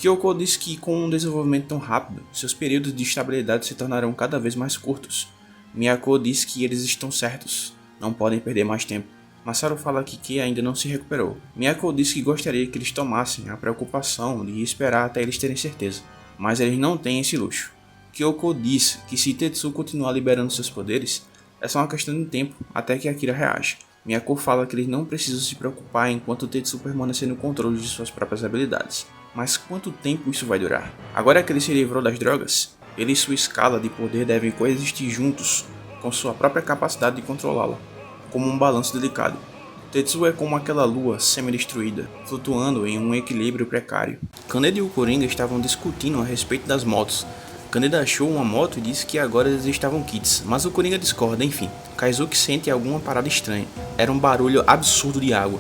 Kyoko diz que com um desenvolvimento tão rápido, seus períodos de estabilidade se tornarão cada vez mais curtos. Miyako diz que eles estão certos, não podem perder mais tempo. Masaru fala que Kei ainda não se recuperou. Miyako diz que gostaria que eles tomassem a preocupação de esperar até eles terem certeza, mas eles não têm esse luxo. Kyoko diz que se Tetsuo continuar liberando seus poderes, é só uma questão de tempo até que Akira reaja. Miyako fala que eles não precisam se preocupar enquanto Tetsuo permanecer no controle de suas próprias habilidades. Mas quanto tempo isso vai durar? Agora que ele se livrou das drogas, ele e sua escala de poder devem coexistir juntos com sua própria capacidade de controlá-la, como um balanço delicado. Tetsuo é como aquela lua semi-destruída, flutuando em um equilíbrio precário. Kaneda e o Coringa estavam discutindo a respeito das motos. Kaneda achou uma moto e disse que agora eles estavam kits, mas o Coringa discorda, enfim. Kaizuki sente alguma parada estranha. Era um barulho absurdo de água.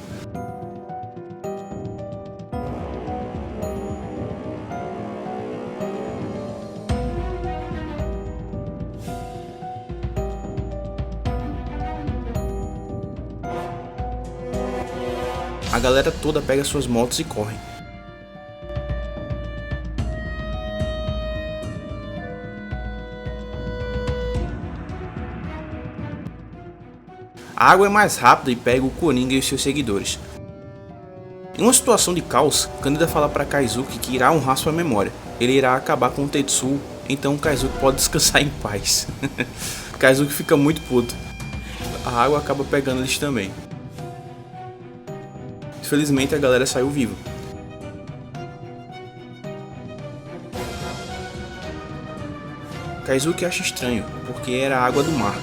A galera toda pega suas motos e corre. A água é mais rápida e pega o Coringa e os seus seguidores. Em uma situação de caos, Kaneda fala para Kaizuki que irá honrar sua memória. Ele irá acabar com o Tetsuo, então Kaizuki pode descansar em paz. Kaizuki fica muito puto. A água acaba pegando eles também. Felizmente a galera saiu viva. Kaizuki acha estranho, porque era água do mar.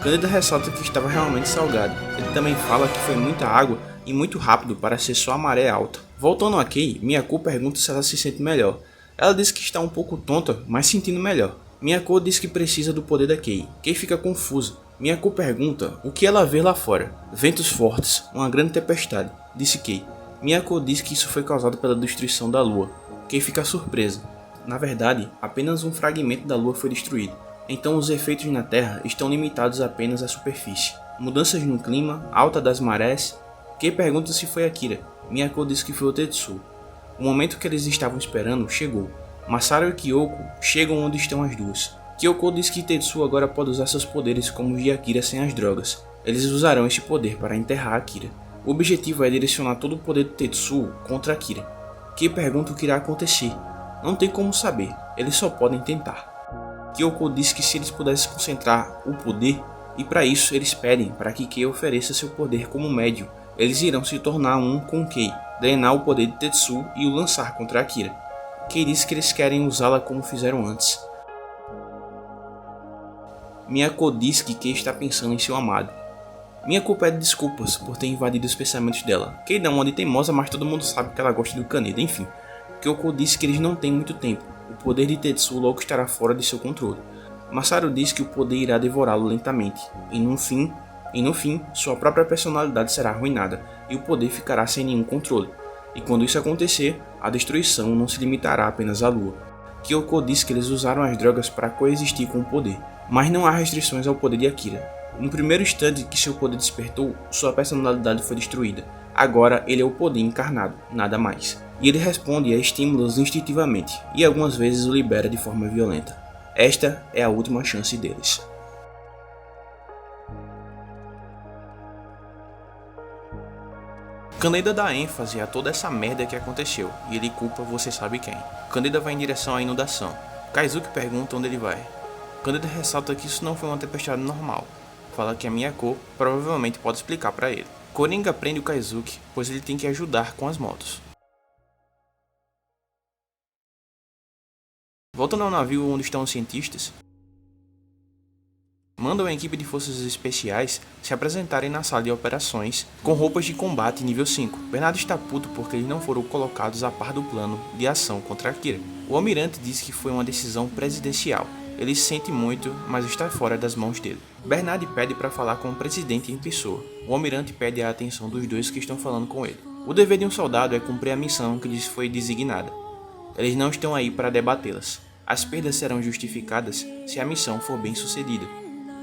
Kaneda ressalta que estava realmente salgado. Ele também fala que foi muita água e muito rápido para ser só a maré alta. Voltando a Kei, Miyako pergunta se ela se sente melhor. Ela diz que está um pouco tonta, mas sentindo melhor. Miyako diz que precisa do poder da Kei. Kei fica confusa. Miyako pergunta o que ela vê lá fora. Ventos fortes, uma grande tempestade, disse Kei. Miyako diz que isso foi causado pela destruição da lua. Kei fica surpresa. Na verdade, apenas um fragmento da lua foi destruído. Então os efeitos na Terra estão limitados apenas à superfície. Mudanças no clima, alta das marés. Kei pergunta se foi Akira. Miyako diz que foi o Tetsuo. O momento que eles estavam esperando chegou. Masaru e Kyoko chegam onde estão as duas. Kyoko diz que Tetsuo agora pode usar seus poderes como os de Akira sem as drogas. Eles usarão este poder para enterrar Akira. O objetivo é direcionar todo o poder de Tetsuo contra Akira. Kei pergunta o que irá acontecer. Não tem como saber, eles só podem tentar. Kyoko diz que se eles pudessem concentrar o poder, e para isso eles pedem para que Kei ofereça seu poder como médium, eles irão se tornar um com Kei, drenar o poder de Tetsuo e o lançar contra Akira. Kei diz que eles querem usá-la como fizeram antes. Miyako diz que Kei está pensando em seu amado. Miyako pede desculpas por ter invadido os pensamentos dela. Kei dá uma de teimosa, mas todo mundo sabe que ela gosta do Kaneda, enfim. Kyoko disse que eles não têm muito tempo. O poder de Tetsuo logo estará fora de seu controle. Masaru diz que o poder irá devorá-lo lentamente, e no fim, sua própria personalidade será arruinada, e o poder ficará sem nenhum controle. E quando isso acontecer, a destruição não se limitará apenas à lua. Kyoko diz que eles usaram as drogas para coexistir com o poder, mas não há restrições ao poder de Akira. No primeiro instante que seu poder despertou, sua personalidade foi destruída. Agora ele é o poder encarnado, nada mais. E ele responde a estímulos instintivamente, e algumas vezes o libera de forma violenta. Esta é a última chance deles. Kaneda dá ênfase a toda essa merda que aconteceu, e ele culpa você sabe quem. Kaneda vai em direção à inundação. Kaizuki pergunta onde ele vai. Kaneda ressalta que isso não foi uma tempestade normal. Fala que a Miyako provavelmente pode explicar para ele. Coringa prende o Kaizuki, pois ele tem que ajudar com as motos. Voltando ao navio onde estão os cientistas, mandam a equipe de forças especiais se apresentarem na sala de operações com roupas de combate nível 5. Bernardo está puto porque eles não foram colocados a par do plano de ação contra Akira. O almirante diz que foi uma decisão presidencial. Ele se sente muito, mas está fora das mãos dele. Bernard pede para falar com o presidente em pessoa. O almirante pede a atenção dos dois que estão falando com ele. O dever de um soldado é cumprir a missão que lhes foi designada. Eles não estão aí para debatê-las. As perdas serão justificadas se a missão for bem sucedida.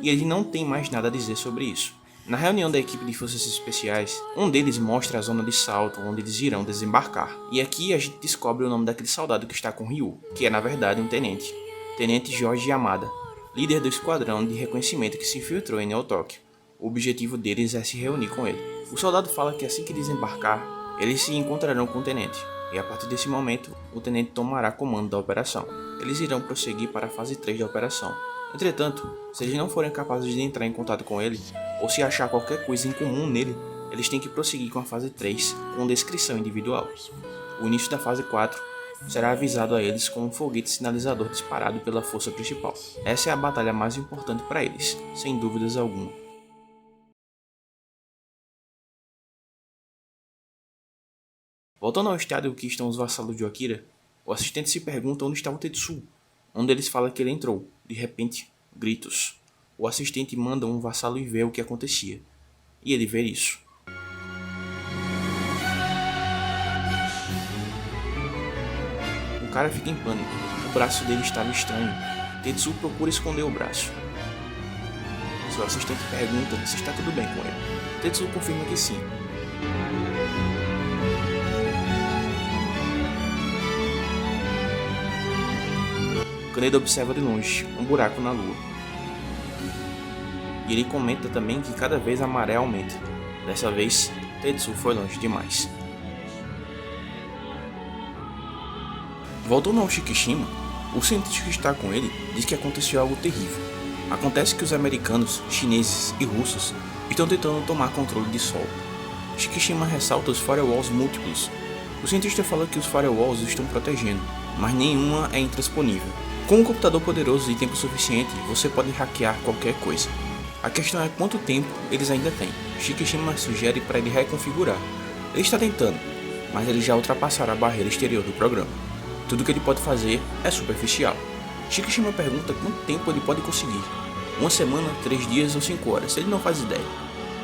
E eles não têm mais nada a dizer sobre isso. Na reunião da equipe de forças especiais, um deles mostra a zona de salto onde eles irão desembarcar. E aqui a gente descobre o nome daquele soldado que está com Ryu, que é na verdade um tenente. Tenente Jorge Yamada, líder do esquadrão de reconhecimento que se infiltrou em Neo Tóquio. O objetivo deles é se reunir com ele. O soldado fala que assim que desembarcar, eles se encontrarão com o tenente, e a partir desse momento, o tenente tomará comando da operação. Eles irão prosseguir para a fase 3 da operação. Entretanto, se eles não forem capazes de entrar em contato com ele, ou se achar qualquer coisa em comum nele, eles têm que prosseguir com a fase 3 com descrição individual. O início da fase 4 será avisado a eles com um foguete sinalizador disparado pela força principal. Essa é a batalha mais importante para eles, sem dúvidas alguma. Voltando ao estádio que estão os vassalos de Akira, o assistente se pergunta onde está o Tetsuo. Um deles fala que ele entrou. De repente, gritos. O assistente manda um vassalo ir ver o que acontecia. E ele vê isso. O cara fica em pânico. O braço dele estava estranho. Tetsuo procura esconder o braço. Seu assistente pergunta se está tudo bem com ele. Tetsuo confirma que sim. Kaneda observa de longe um buraco na lua. E ele comenta também que cada vez a maré aumenta. Dessa vez, Tetsuo foi longe demais. Voltando ao Shikishima, o cientista que está com ele diz que aconteceu algo terrível. Acontece que os americanos, chineses e russos estão tentando tomar controle de Sol. Shikishima ressalta os firewalls múltiplos. O cientista fala que os firewalls estão protegendo, mas nenhuma é intransponível. Com um computador poderoso e tempo suficiente, você pode hackear qualquer coisa. A questão é quanto tempo eles ainda têm. Shikishima sugere para ele reconfigurar. Ele está tentando, mas ele já ultrapassaram a barreira exterior do programa. Tudo que ele pode fazer é superficial. Shikishima pergunta quanto tempo ele pode conseguir. 1 semana, 3 dias ou 5 horas, ele não faz ideia.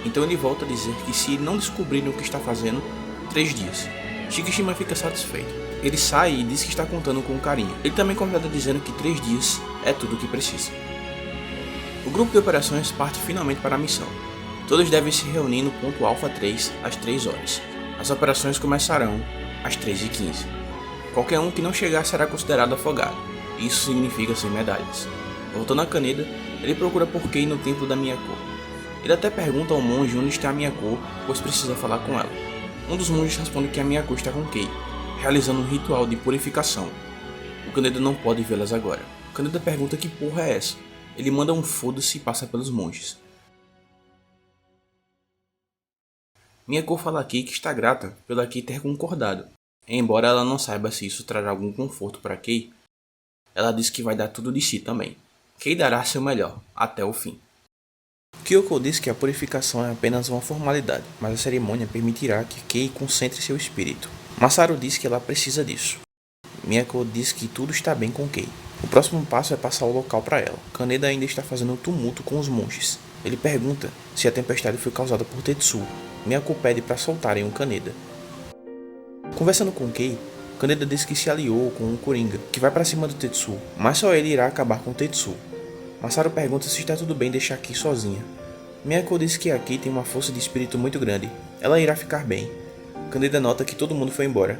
Então ele volta a dizer que se não descobrirem o que está fazendo, 3 dias. Shikishima fica satisfeito. Ele sai e diz que está contando com carinho. Ele também completa dizendo que 3 dias é tudo o que precisa. O grupo de operações parte finalmente para a missão. Todos devem se reunir no ponto Alpha 3 às 3 horas. As operações começarão às 3h15. Qualquer um que não chegar será considerado afogado. Isso significa sem medalhas. Voltando a Kaneda, ele procura por Kei no templo da Miyako. Ele até pergunta ao monge onde está a Miyako, pois precisa falar com ela. Um dos monges responde que a Miyako está com Kei, realizando um ritual de purificação. O Kaneda não pode vê-las agora. Kaneda pergunta que porra é essa. Ele manda um foda-se e passa pelos monges. Miyako fala a Kei que está grata pela Kei ter concordado. Embora ela não saiba se isso trará algum conforto para Kei, ela diz que vai dar tudo de si também. Kei dará seu melhor, até o fim. Kyoko diz que a purificação é apenas uma formalidade, mas a cerimônia permitirá que Kei concentre seu espírito. Masaru diz que ela precisa disso. Miyako diz que tudo está bem com Kei. O próximo passo é passar o local para ela. Kaneda ainda está fazendo um tumulto com os monges. Ele pergunta se a tempestade foi causada por Tetsuo. Miyako pede para soltarem o Kaneda. Conversando com Kei, Kaneda diz que se aliou com um Coringa, que vai para cima do Tetsuo, mas só ele irá acabar com Tetsuo. Masaru pergunta se está tudo bem deixar Kei sozinha. Miyako diz que a Kei tem uma força de espírito muito grande. Ela irá ficar bem. Kaneda nota que todo mundo foi embora.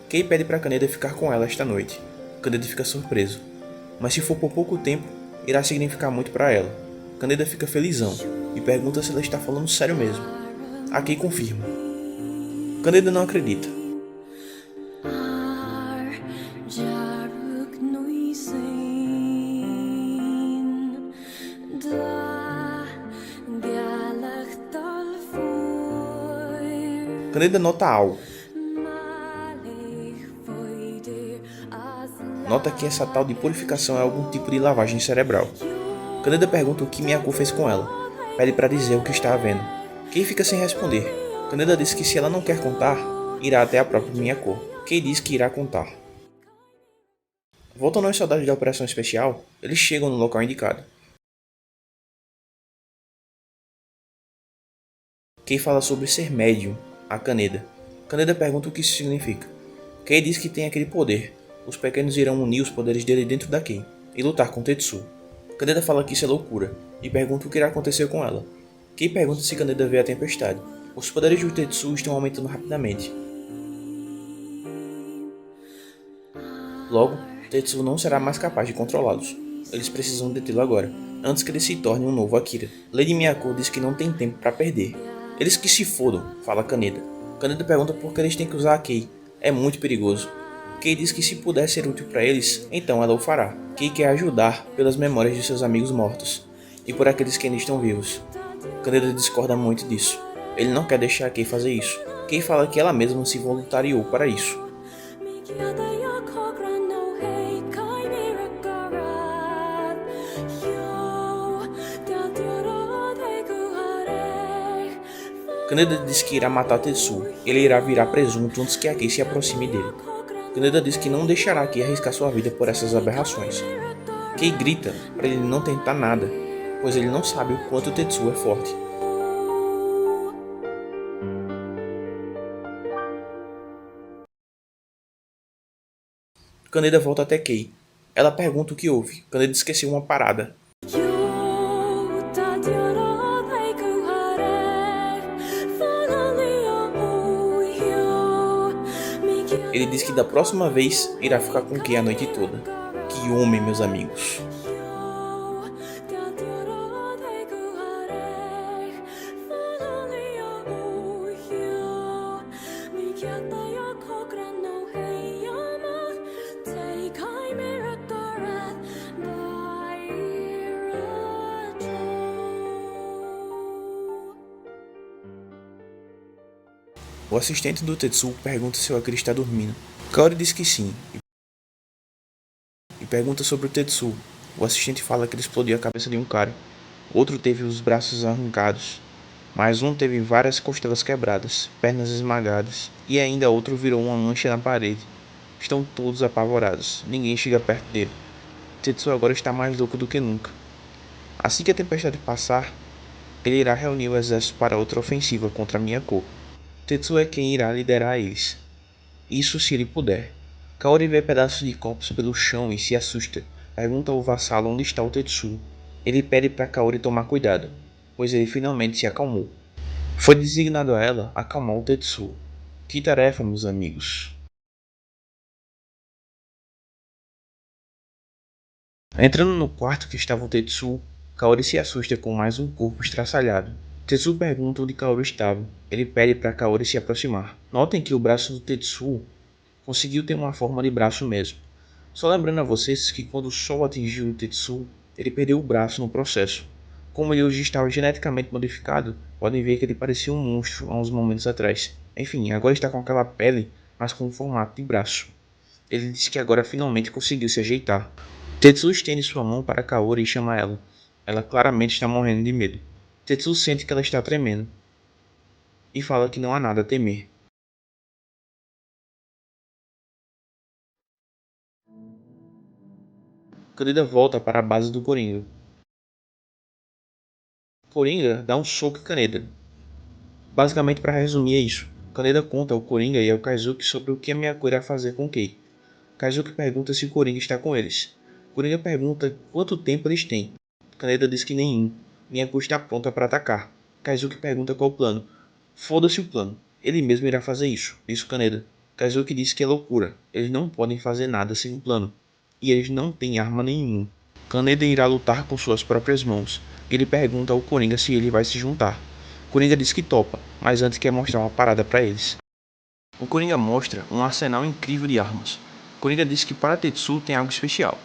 Kei pede para Kaneda ficar com ela esta noite. Kaneda fica surpreso. Mas se for por pouco tempo, irá significar muito para ela. Kaneda fica felizão e pergunta se ela está falando sério mesmo. A Kei confirma. Kaneda não acredita. Kaneda nota algo. Nota que essa tal de purificação é algum tipo de lavagem cerebral. Kaneda pergunta o que Miyako fez com ela. Pede para dizer o que está havendo. Kei fica sem responder. Kaneda diz que se ela não quer contar, irá até a própria Miyako. Kei diz que irá contar. Voltando aos soldados da operação especial, eles chegam no local indicado. Kei fala sobre ser médium a Kaneda. Kaneda pergunta o que isso significa. Kei diz que tem aquele poder. Os pequenos irão unir os poderes dele dentro da Kei e lutar com Tetsuo. Kaneda fala que isso é loucura e pergunta o que irá acontecer com ela. Kei pergunta se Kaneda vê a tempestade. Os poderes do Tetsuo estão aumentando rapidamente. Logo, Tetsuo não será mais capaz de controlá-los. Eles precisam detê-lo agora, antes que ele se torne um novo Akira. Lady Miyako diz que não tem tempo para perder. Eles que se fodam, fala Kaneda. Kaneda pergunta por que eles têm que usar a Kei. É muito perigoso. Kei diz que se puder ser útil para eles, então ela o fará. Kei quer ajudar pelas memórias de seus amigos mortos e por aqueles que ainda estão vivos. Kaneda discorda muito disso. Ele não quer deixar a Kei fazer isso. Kei fala que ela mesma se voluntariou para isso. Kaneda diz que irá matar Tetsuo. Ele irá virar presunto antes que a Kei se aproxime dele. Kaneda diz que não deixará a Kei arriscar sua vida por essas aberrações. Kei grita para ele não tentar nada, pois ele não sabe o quanto Tetsuo é forte. Kaneda volta até Kei. Ela pergunta o que houve. Kaneda esqueceu uma parada. Ele diz que da próxima vez irá ficar com Kei a noite toda. Que homem, meus amigos. O assistente do Tetsuo pergunta se o Akira está dormindo. Kaori diz que sim, e pergunta sobre o Tetsuo. O assistente fala que ele explodiu a cabeça de um cara. Outro teve os braços arrancados. Mais um teve várias costelas quebradas, pernas esmagadas, e ainda outro virou uma mancha na parede. Estão todos apavorados. Ninguém chega perto dele. Tetsuo agora está mais louco do que nunca. Assim que a tempestade passar, ele irá reunir o exército para outra ofensiva contra Miyako. Tetsuo é quem irá liderar eles. Isso se ele puder. Kaori vê pedaços de corpos pelo chão e se assusta. Pergunta ao vassalo onde está o Tetsuo. Ele pede para Kaori tomar cuidado, pois ele finalmente se acalmou. Foi designado a ela acalmar o Tetsuo. Que tarefa, meus amigos. Entrando no quarto que estava o Tetsuo, Kaori se assusta com mais um corpo estraçalhado. Tetsuo pergunta onde Kaori estava. Ele pede para Kaori se aproximar. Notem que o braço do Tetsuo conseguiu ter uma forma de braço mesmo. Só lembrando a vocês que quando o sol atingiu o Tetsuo, ele perdeu o braço no processo. Como ele hoje estava geneticamente modificado, podem ver que ele parecia um monstro há uns momentos atrás. Enfim, agora está com aquela pele, mas com um formato de braço. Ele disse que agora finalmente conseguiu se ajeitar. Tetsuo estende sua mão para Kaori e chama ela. Ela claramente está morrendo de medo. Tetsuo sente que ela está tremendo e fala que não há nada a temer. Kaneda volta para a base do Coringa. Coringa dá um soco em Kaneda. Basicamente, para resumir, é isso. Kaneda conta ao Coringa e ao Kaizuki sobre o que a Miyako irá fazer com Kei. Kaizuki pergunta se o Coringa está com eles. Coringa pergunta quanto tempo eles têm. Kaneda diz que nenhum. Miyako está pronta para atacar. Kaizuki pergunta qual o plano. Foda-se o plano. Ele mesmo irá fazer isso, disse Kaneda. Kaizuki diz que é loucura. Eles não podem fazer nada sem um plano. E eles não têm arma nenhuma. Kaneda irá lutar com suas próprias mãos. Ele pergunta ao Coringa se ele vai se juntar. Coringa diz que topa, mas antes quer mostrar uma parada para eles. O Coringa mostra um arsenal incrível de armas. Coringa diz que para Tetsuo tem algo especial.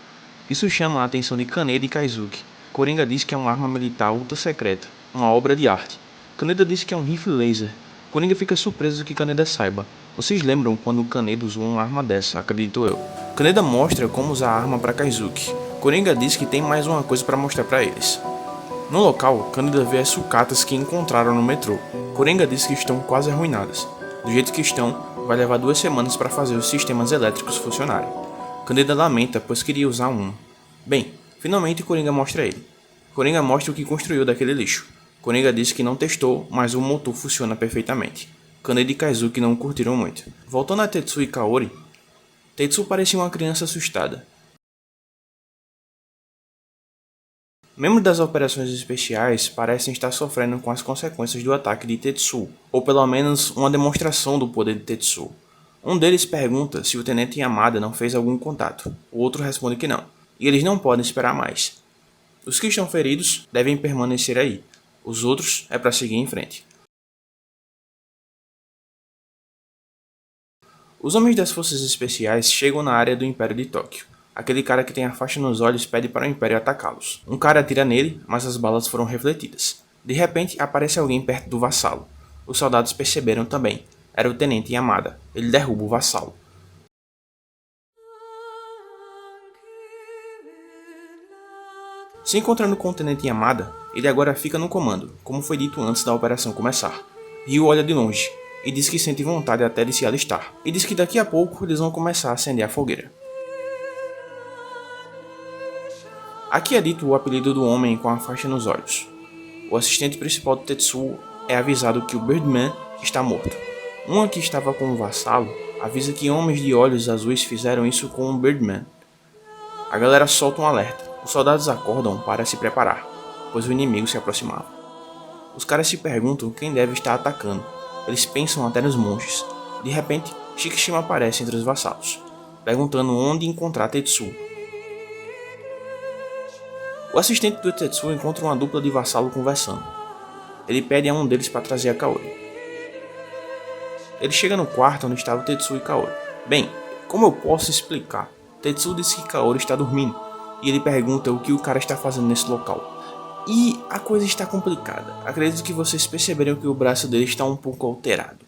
Isso chama a atenção de Kaneda e Kaizuki. Coringa diz que é uma arma militar ultra secreta, uma obra de arte. Kaneda diz que é um rifle laser. Coringa fica surpreso que Kaneda saiba. Vocês lembram quando Kaneda usou uma arma dessa, acredito eu. Kaneda mostra como usar a arma para Kaizuki. Coringa diz que tem mais uma coisa para mostrar para eles. No local, Kaneda vê as sucatas que encontraram no metrô. Coringa diz que estão quase arruinadas. Do jeito que estão, vai levar 2 semanas para fazer os sistemas elétricos funcionarem. Kaneda lamenta, pois queria usar um. Bem, finalmente Coringa mostra ele. Coringa mostra o que construiu daquele lixo. Coringa diz que não testou, mas o motor funciona perfeitamente. Kaneda e Kaizuki não curtiram muito. Voltando a Tetsuo e Kaori, Tetsuo parecia uma criança assustada. Membros das operações especiais parecem estar sofrendo com as consequências do ataque de Tetsuo, ou pelo menos uma demonstração do poder de Tetsuo. Um deles pergunta se o Tenente Yamada não fez algum contato, o outro responde que não. e eles não podem esperar mais. Os que estão feridos devem permanecer aí, os outros é para seguir em frente. Os homens das forças especiais chegam na área do Império de Tóquio. Aquele cara que tem a faixa nos olhos pede para o Império atacá-los. Um cara atira nele, mas as balas foram refletidas. De repente, aparece alguém perto do vassalo. Os soldados perceberam também. Era o Tenente Yamada. Ele derruba o vassalo. Se encontrando com o Tenente Yamada, ele agora fica no comando, como foi dito antes da operação começar. Ryu olha de longe, e diz que sente vontade até de se alistar. E diz que daqui a pouco eles vão começar a acender a fogueira. Aqui é dito o apelido do homem com a faixa nos olhos. O assistente principal do Tetsuo é avisado que o Birdman está morto. Um que estava com o vassalo avisa que homens de olhos azuis fizeram isso com o Birdman. A galera solta um alerta. Os soldados acordam para se preparar, pois o inimigo se aproximava. Os caras se perguntam quem deve estar atacando. Eles pensam até nos monges. De repente, Shikishima aparece entre os vassalos, perguntando onde encontrar Tetsuo. O assistente do Tetsuo encontra uma dupla de vassalo conversando. Ele pede a um deles para trazer a Kaori. Ele chega no quarto onde estava Tetsuo e Kaori. Bem, como eu posso explicar? Tetsuo disse que Kaori está dormindo, e ele pergunta o que o cara está fazendo nesse local. E a coisa está complicada. Acredito que vocês perceberam que o braço dele está um pouco alterado.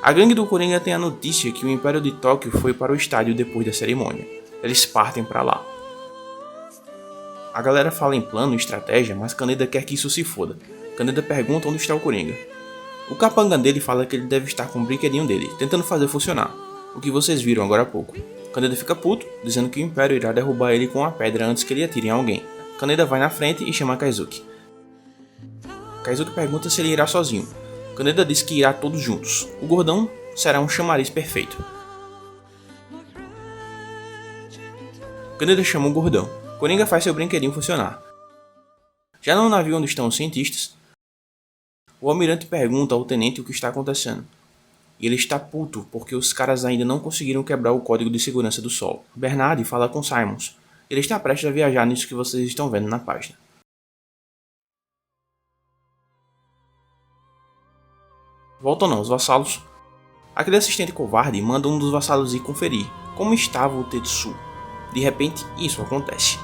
A gangue do Coringa tem a notícia que o Império de Tóquio foi para o estádio depois da cerimônia. Eles partem para lá. A galera fala em plano e estratégia, mas Kaneda quer que isso se foda. Kaneda pergunta onde está o Coringa. O capanga dele fala que ele deve estar com o brinquedinho dele, tentando fazer funcionar, o que vocês viram agora há pouco. Kaneda fica puto, dizendo que o Império irá derrubar ele com uma pedra antes que ele atire em alguém. Kaneda vai na frente e chama Kaizuki. Kaizuki pergunta se ele irá sozinho. Kaneda diz que irá todos juntos. O gordão será um chamariz perfeito. Kaneda chama o gordão. Coringa faz seu brinquedinho funcionar. Já no navio onde estão os cientistas, o almirante pergunta ao tenente o que está acontecendo. E ele está puto porque os caras ainda não conseguiram quebrar o código de segurança do Sol. Bernard fala com Simons. Ele está prestes a viajar nisso que vocês estão vendo na página. Voltam não, os vassalos. Aquele assistente covarde manda um dos vassalos ir conferir como estava o Tetsuo. De repente, isso acontece.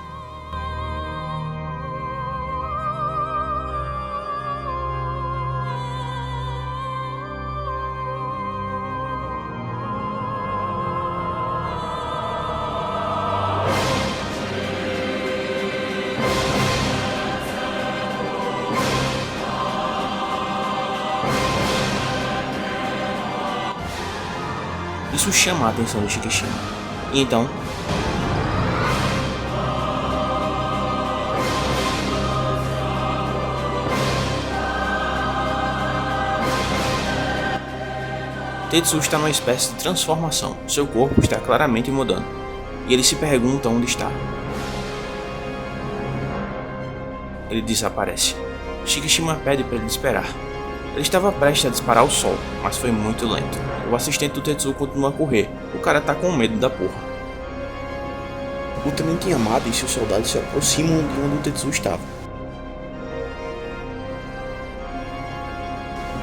Isso chama a atenção de Shikishima. E então, Tetsuo está numa espécie de transformação. Seu corpo está claramente mudando. E ele se pergunta onde está. Ele desaparece. Shikishima pede para ele esperar. Ele estava prestes a disparar o sol, mas foi muito lento. O assistente do Tetsuo continua a correr. O cara tá com medo da porra. O Tenente Yamada e seus soldados se aproximam de onde o Tetsuo estava.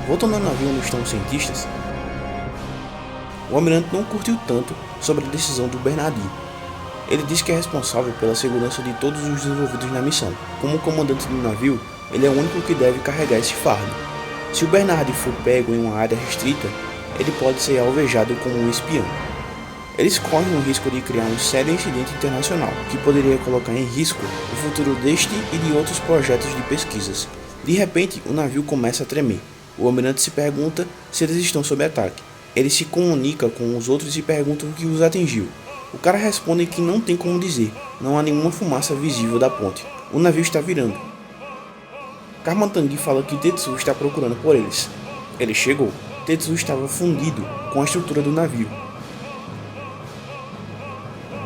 Voltando ao navio onde estão os cientistas, o almirante não curtiu tanto sobre a decisão do Bernardinho. Ele diz que é responsável pela segurança de todos os envolvidos na missão. Como comandante do navio, ele é o único que deve carregar esse fardo. Se o Bernard for pego em uma área restrita, ele pode ser alvejado como um espião. Eles correm o risco de criar um sério incidente internacional, que poderia colocar em risco o futuro deste e de outros projetos de pesquisas. De repente, o navio começa a tremer. O almirante se pergunta se eles estão sob ataque. Ele se comunica com os outros e pergunta o que os atingiu. O cara responde que não tem como dizer, não há nenhuma fumaça visível da ponte. O navio está virando. Karmatangui fala que Tetsuo está procurando por eles. Ele chegou. Tetsuo estava fundido com a estrutura do navio.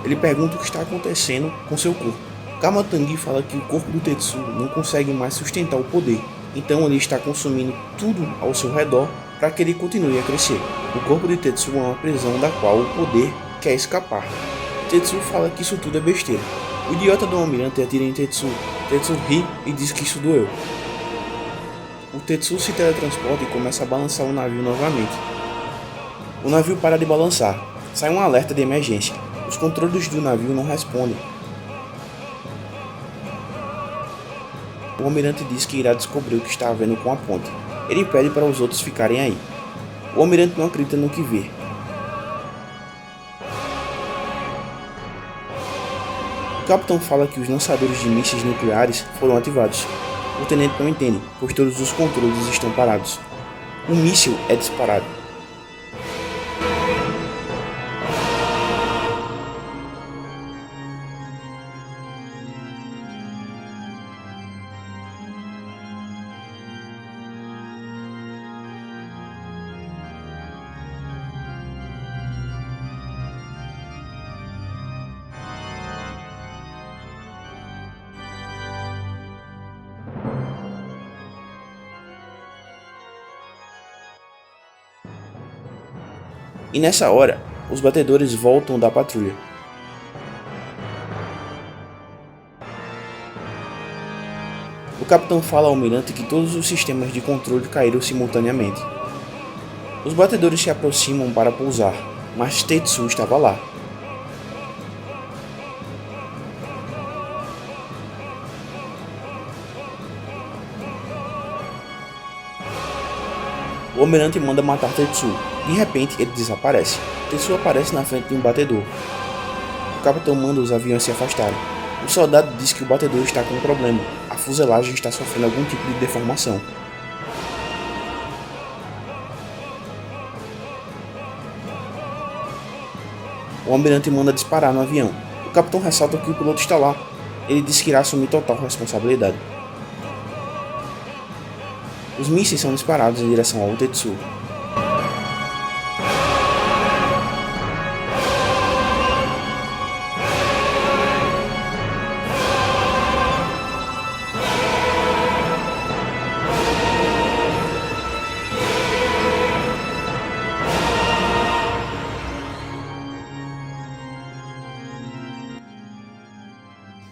Ele pergunta o que está acontecendo com seu corpo. Karmatangui fala que o corpo do Tetsuo não consegue mais sustentar o poder, então ele está consumindo tudo ao seu redor para que ele continue a crescer. O corpo de Tetsuo é uma prisão da qual o poder quer escapar. Tetsuo fala que isso tudo é besteira. O idiota do almirante atira em Tetsuo. Tetsuo ri e diz que isso doeu. O Tetsuo se teletransporta e começa a balançar o navio novamente. O navio para de balançar. Sai um alerta de emergência. Os controles do navio não respondem. O almirante diz que irá descobrir o que está havendo com a ponte. Ele pede para os outros ficarem aí. O almirante não acredita no que vê. O capitão fala que os lançadores de mísseis nucleares foram ativados. O tenente não entende, pois todos os controles estão parados. Um míssil é disparado. E nessa hora, os batedores voltam da patrulha. O capitão fala ao almirante que todos os sistemas de controle caíram simultaneamente. Os batedores se aproximam para pousar, mas Tetsuo estava lá. O almirante manda matar Tetsuo. De repente, ele desaparece. Tetsuo aparece na frente de um batedor. O capitão manda os aviões se afastarem. O soldado diz que o batedor está com um problema. A fuselagem está sofrendo algum tipo de deformação. O almirante manda disparar no avião. O capitão ressalta que o piloto está lá. Ele diz que irá assumir total responsabilidade. Os mísseis são disparados em direção ao Tetsuo.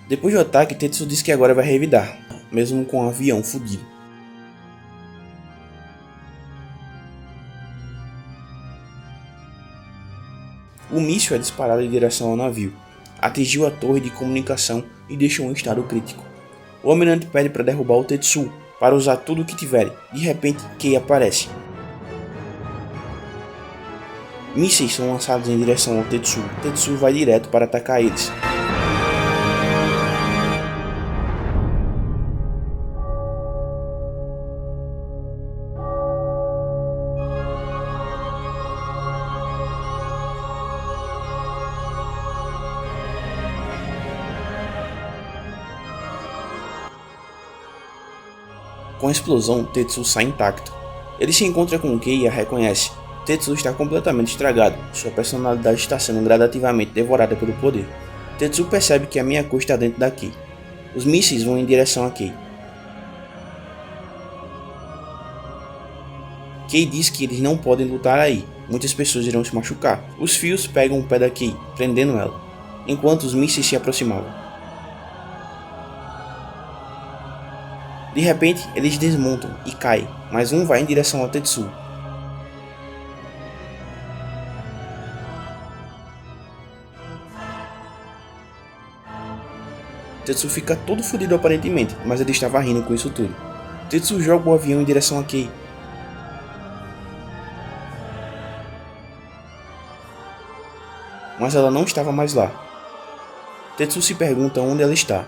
Depois do ataque, Tetsuo diz que agora vai revidar, mesmo com o avião fudido. O míssil é disparado em direção ao navio, atingiu a torre de comunicação e deixou em estado crítico. O almirante pede para derrubar o Tetsuo, para usar tudo o que tiverem. De repente, Kei aparece. Mísseis são lançados em direção ao Tetsuo. Tetsuo vai direto para atacar eles. Com a explosão, Tetsuo sai intacto. Ele se encontra com Kei e a reconhece. Tetsuo está completamente estragado, sua personalidade está sendo gradativamente devorada pelo poder. Tetsuo percebe que a Miyako está dentro da Kei. Os mísseis vão em direção a Kei. Kei diz que eles não podem lutar aí, muitas pessoas irão se machucar. Os fios pegam o pé da Kei, prendendo ela, enquanto os mísseis se aproximavam. De repente, eles desmontam e caem, mas um vai em direção ao Tetsuo. Tetsuo fica todo fodido aparentemente, mas ele estava rindo com isso tudo. Tetsuo joga o avião em direção a Kei. Mas ela não estava mais lá. Tetsuo se pergunta onde ela está.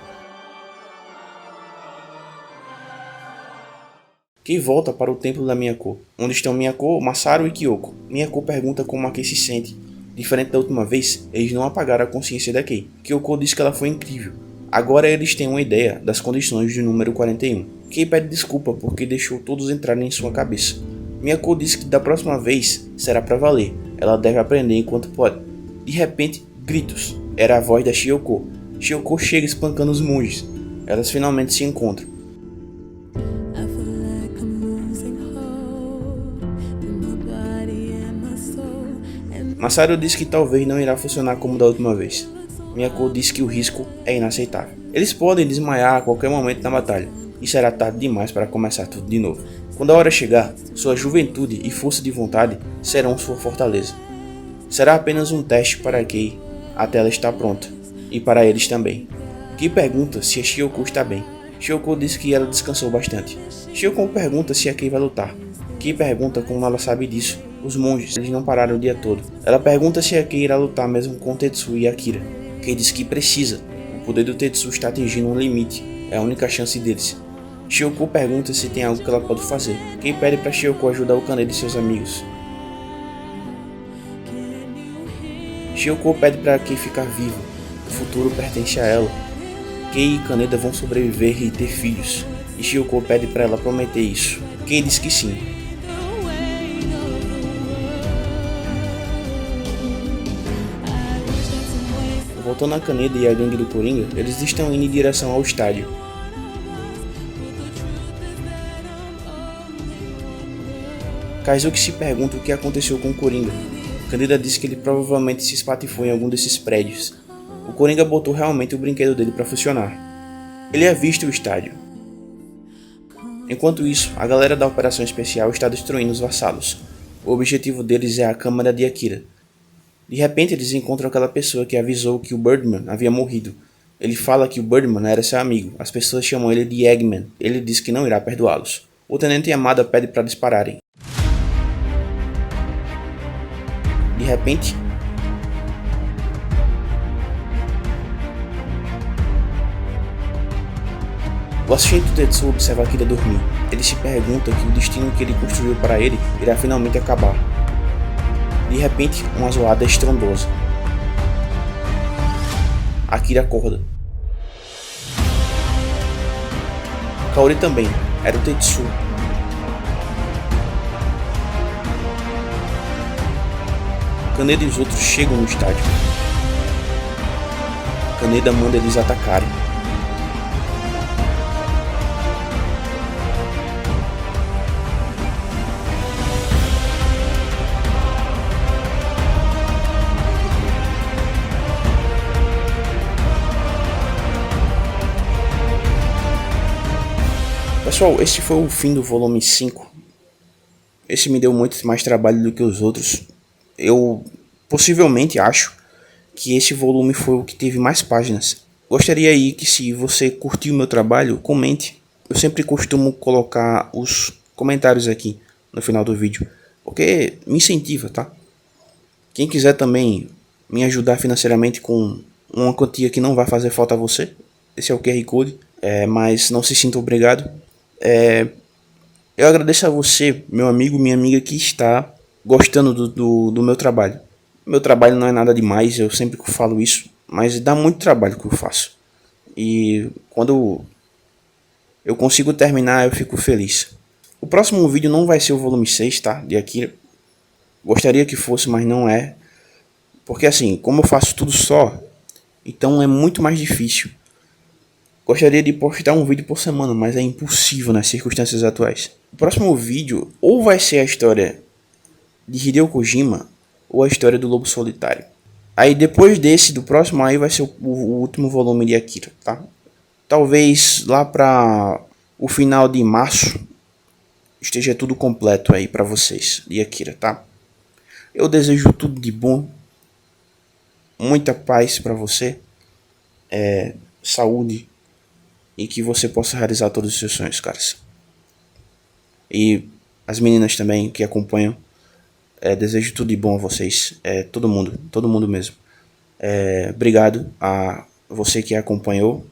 Kei volta para o templo da Miyako, onde estão Miyako, Masaru e Kyoko. Miyako pergunta como a Kei se sente. Diferente da última vez, eles não apagaram a consciência da Kei. Kyoko diz que ela foi incrível. Agora eles têm uma ideia das condições do número 41. Kei pede desculpa porque deixou todos entrarem em sua cabeça. Miyako diz que da próxima vez será para valer. Ela deve aprender enquanto pode. De repente, gritos. Era a voz da Shiyoko. Shiyoko chega espancando os monges. Elas finalmente se encontram. Masaru diz que talvez não irá funcionar como da última vez. Miyako diz que o risco é inaceitável. Eles podem desmaiar a qualquer momento na batalha, e será tarde demais para começar tudo de novo. Quando a hora chegar, sua juventude e força de vontade serão sua fortaleza. Será apenas um teste para Kei até ela estar pronta, e para eles também. Kei pergunta se a Shiyoko está bem. Shiyoko diz que ela descansou bastante. Shiyoko pergunta se a Kei vai lutar. Kei pergunta como ela sabe disso. Os monges, eles não pararam o dia todo. Ela pergunta se a Kei irá lutar mesmo com Tetsuo e Akira. Kei diz que precisa. O poder do Tetsuo está atingindo um limite. É a única chance deles. Shiyoko pergunta se tem algo que ela pode fazer. Kei pede para Shiyoko ajudar o Kaneda e seus amigos. Shiyoko pede para Kei ficar vivo. O futuro pertence a ela. Kei e Kaneda vão sobreviver e ter filhos. E Shiyoko pede para ela prometer isso. Kei diz que sim. Voltando a Kaneda e a gangue do Coringa, eles estão indo em direção ao estádio. Kaizuki se pergunta o que aconteceu com o Coringa. Kaneda diz que ele provavelmente se espatifou em algum desses prédios. O Coringa botou realmente o brinquedo dele para funcionar. Ele avista o estádio. Enquanto isso, a galera da Operação Especial está destruindo os vassalos. O objetivo deles é a câmara de Akira. De repente eles encontram aquela pessoa que avisou que o Birdman havia morrido. Ele fala que o Birdman era seu amigo. As pessoas chamam ele de Eggman. Ele diz que não irá perdoá-los. O Tenente Yamada pede para dispararem. De repente, o assistente do Tetsuo observa Akira dormir. Ele se pergunta que o destino que ele construiu para ele irá finalmente acabar. De repente, uma zoada estrondosa. Akira acorda. Kaori também. Era o Tetsuo. Kaneda e os outros chegam no estádio. Kaneda manda eles atacarem. Pessoal, esse foi o fim do volume 5. Esse me deu muito mais trabalho do que os outros. Eu possivelmente acho que esse volume foi o que teve mais páginas. Gostaria aí que, se você curtiu o meu trabalho, comente. Eu sempre costumo colocar os comentários aqui no final do vídeo, porque me incentiva, tá? Quem quiser também me ajudar financeiramente com uma quantia que não vai fazer falta a você, esse é o QR Code, mas não se sinta obrigado. Eu agradeço a você, meu amigo, minha amiga, que está gostando do meu trabalho. Meu trabalho não é nada demais, eu sempre falo isso, mas dá muito trabalho que eu faço. E quando eu consigo terminar, eu fico feliz. O próximo vídeo não vai ser o volume 6, tá? De Akira. Gostaria que fosse, mas não é. Porque assim, como eu faço tudo só, então é muito mais difícil. Gostaria de postar um vídeo por semana, mas é impossível nas circunstâncias atuais. O próximo vídeo ou vai ser a história de Hideo Kojima ou a história do Lobo Solitário. Aí depois do próximo aí vai ser o último volume de Akira, tá? Talvez lá para o final de março esteja tudo completo aí para vocês de Akira, tá? Eu desejo tudo de bom, muita paz para você, saúde, e que você possa realizar todos os seus sonhos, caras. E as meninas também que acompanham, desejo tudo de bom a vocês, todo mundo mesmo. Obrigado a você que acompanhou,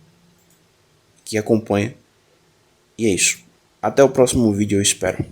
que acompanha. E é isso. Até o próximo vídeo, eu espero.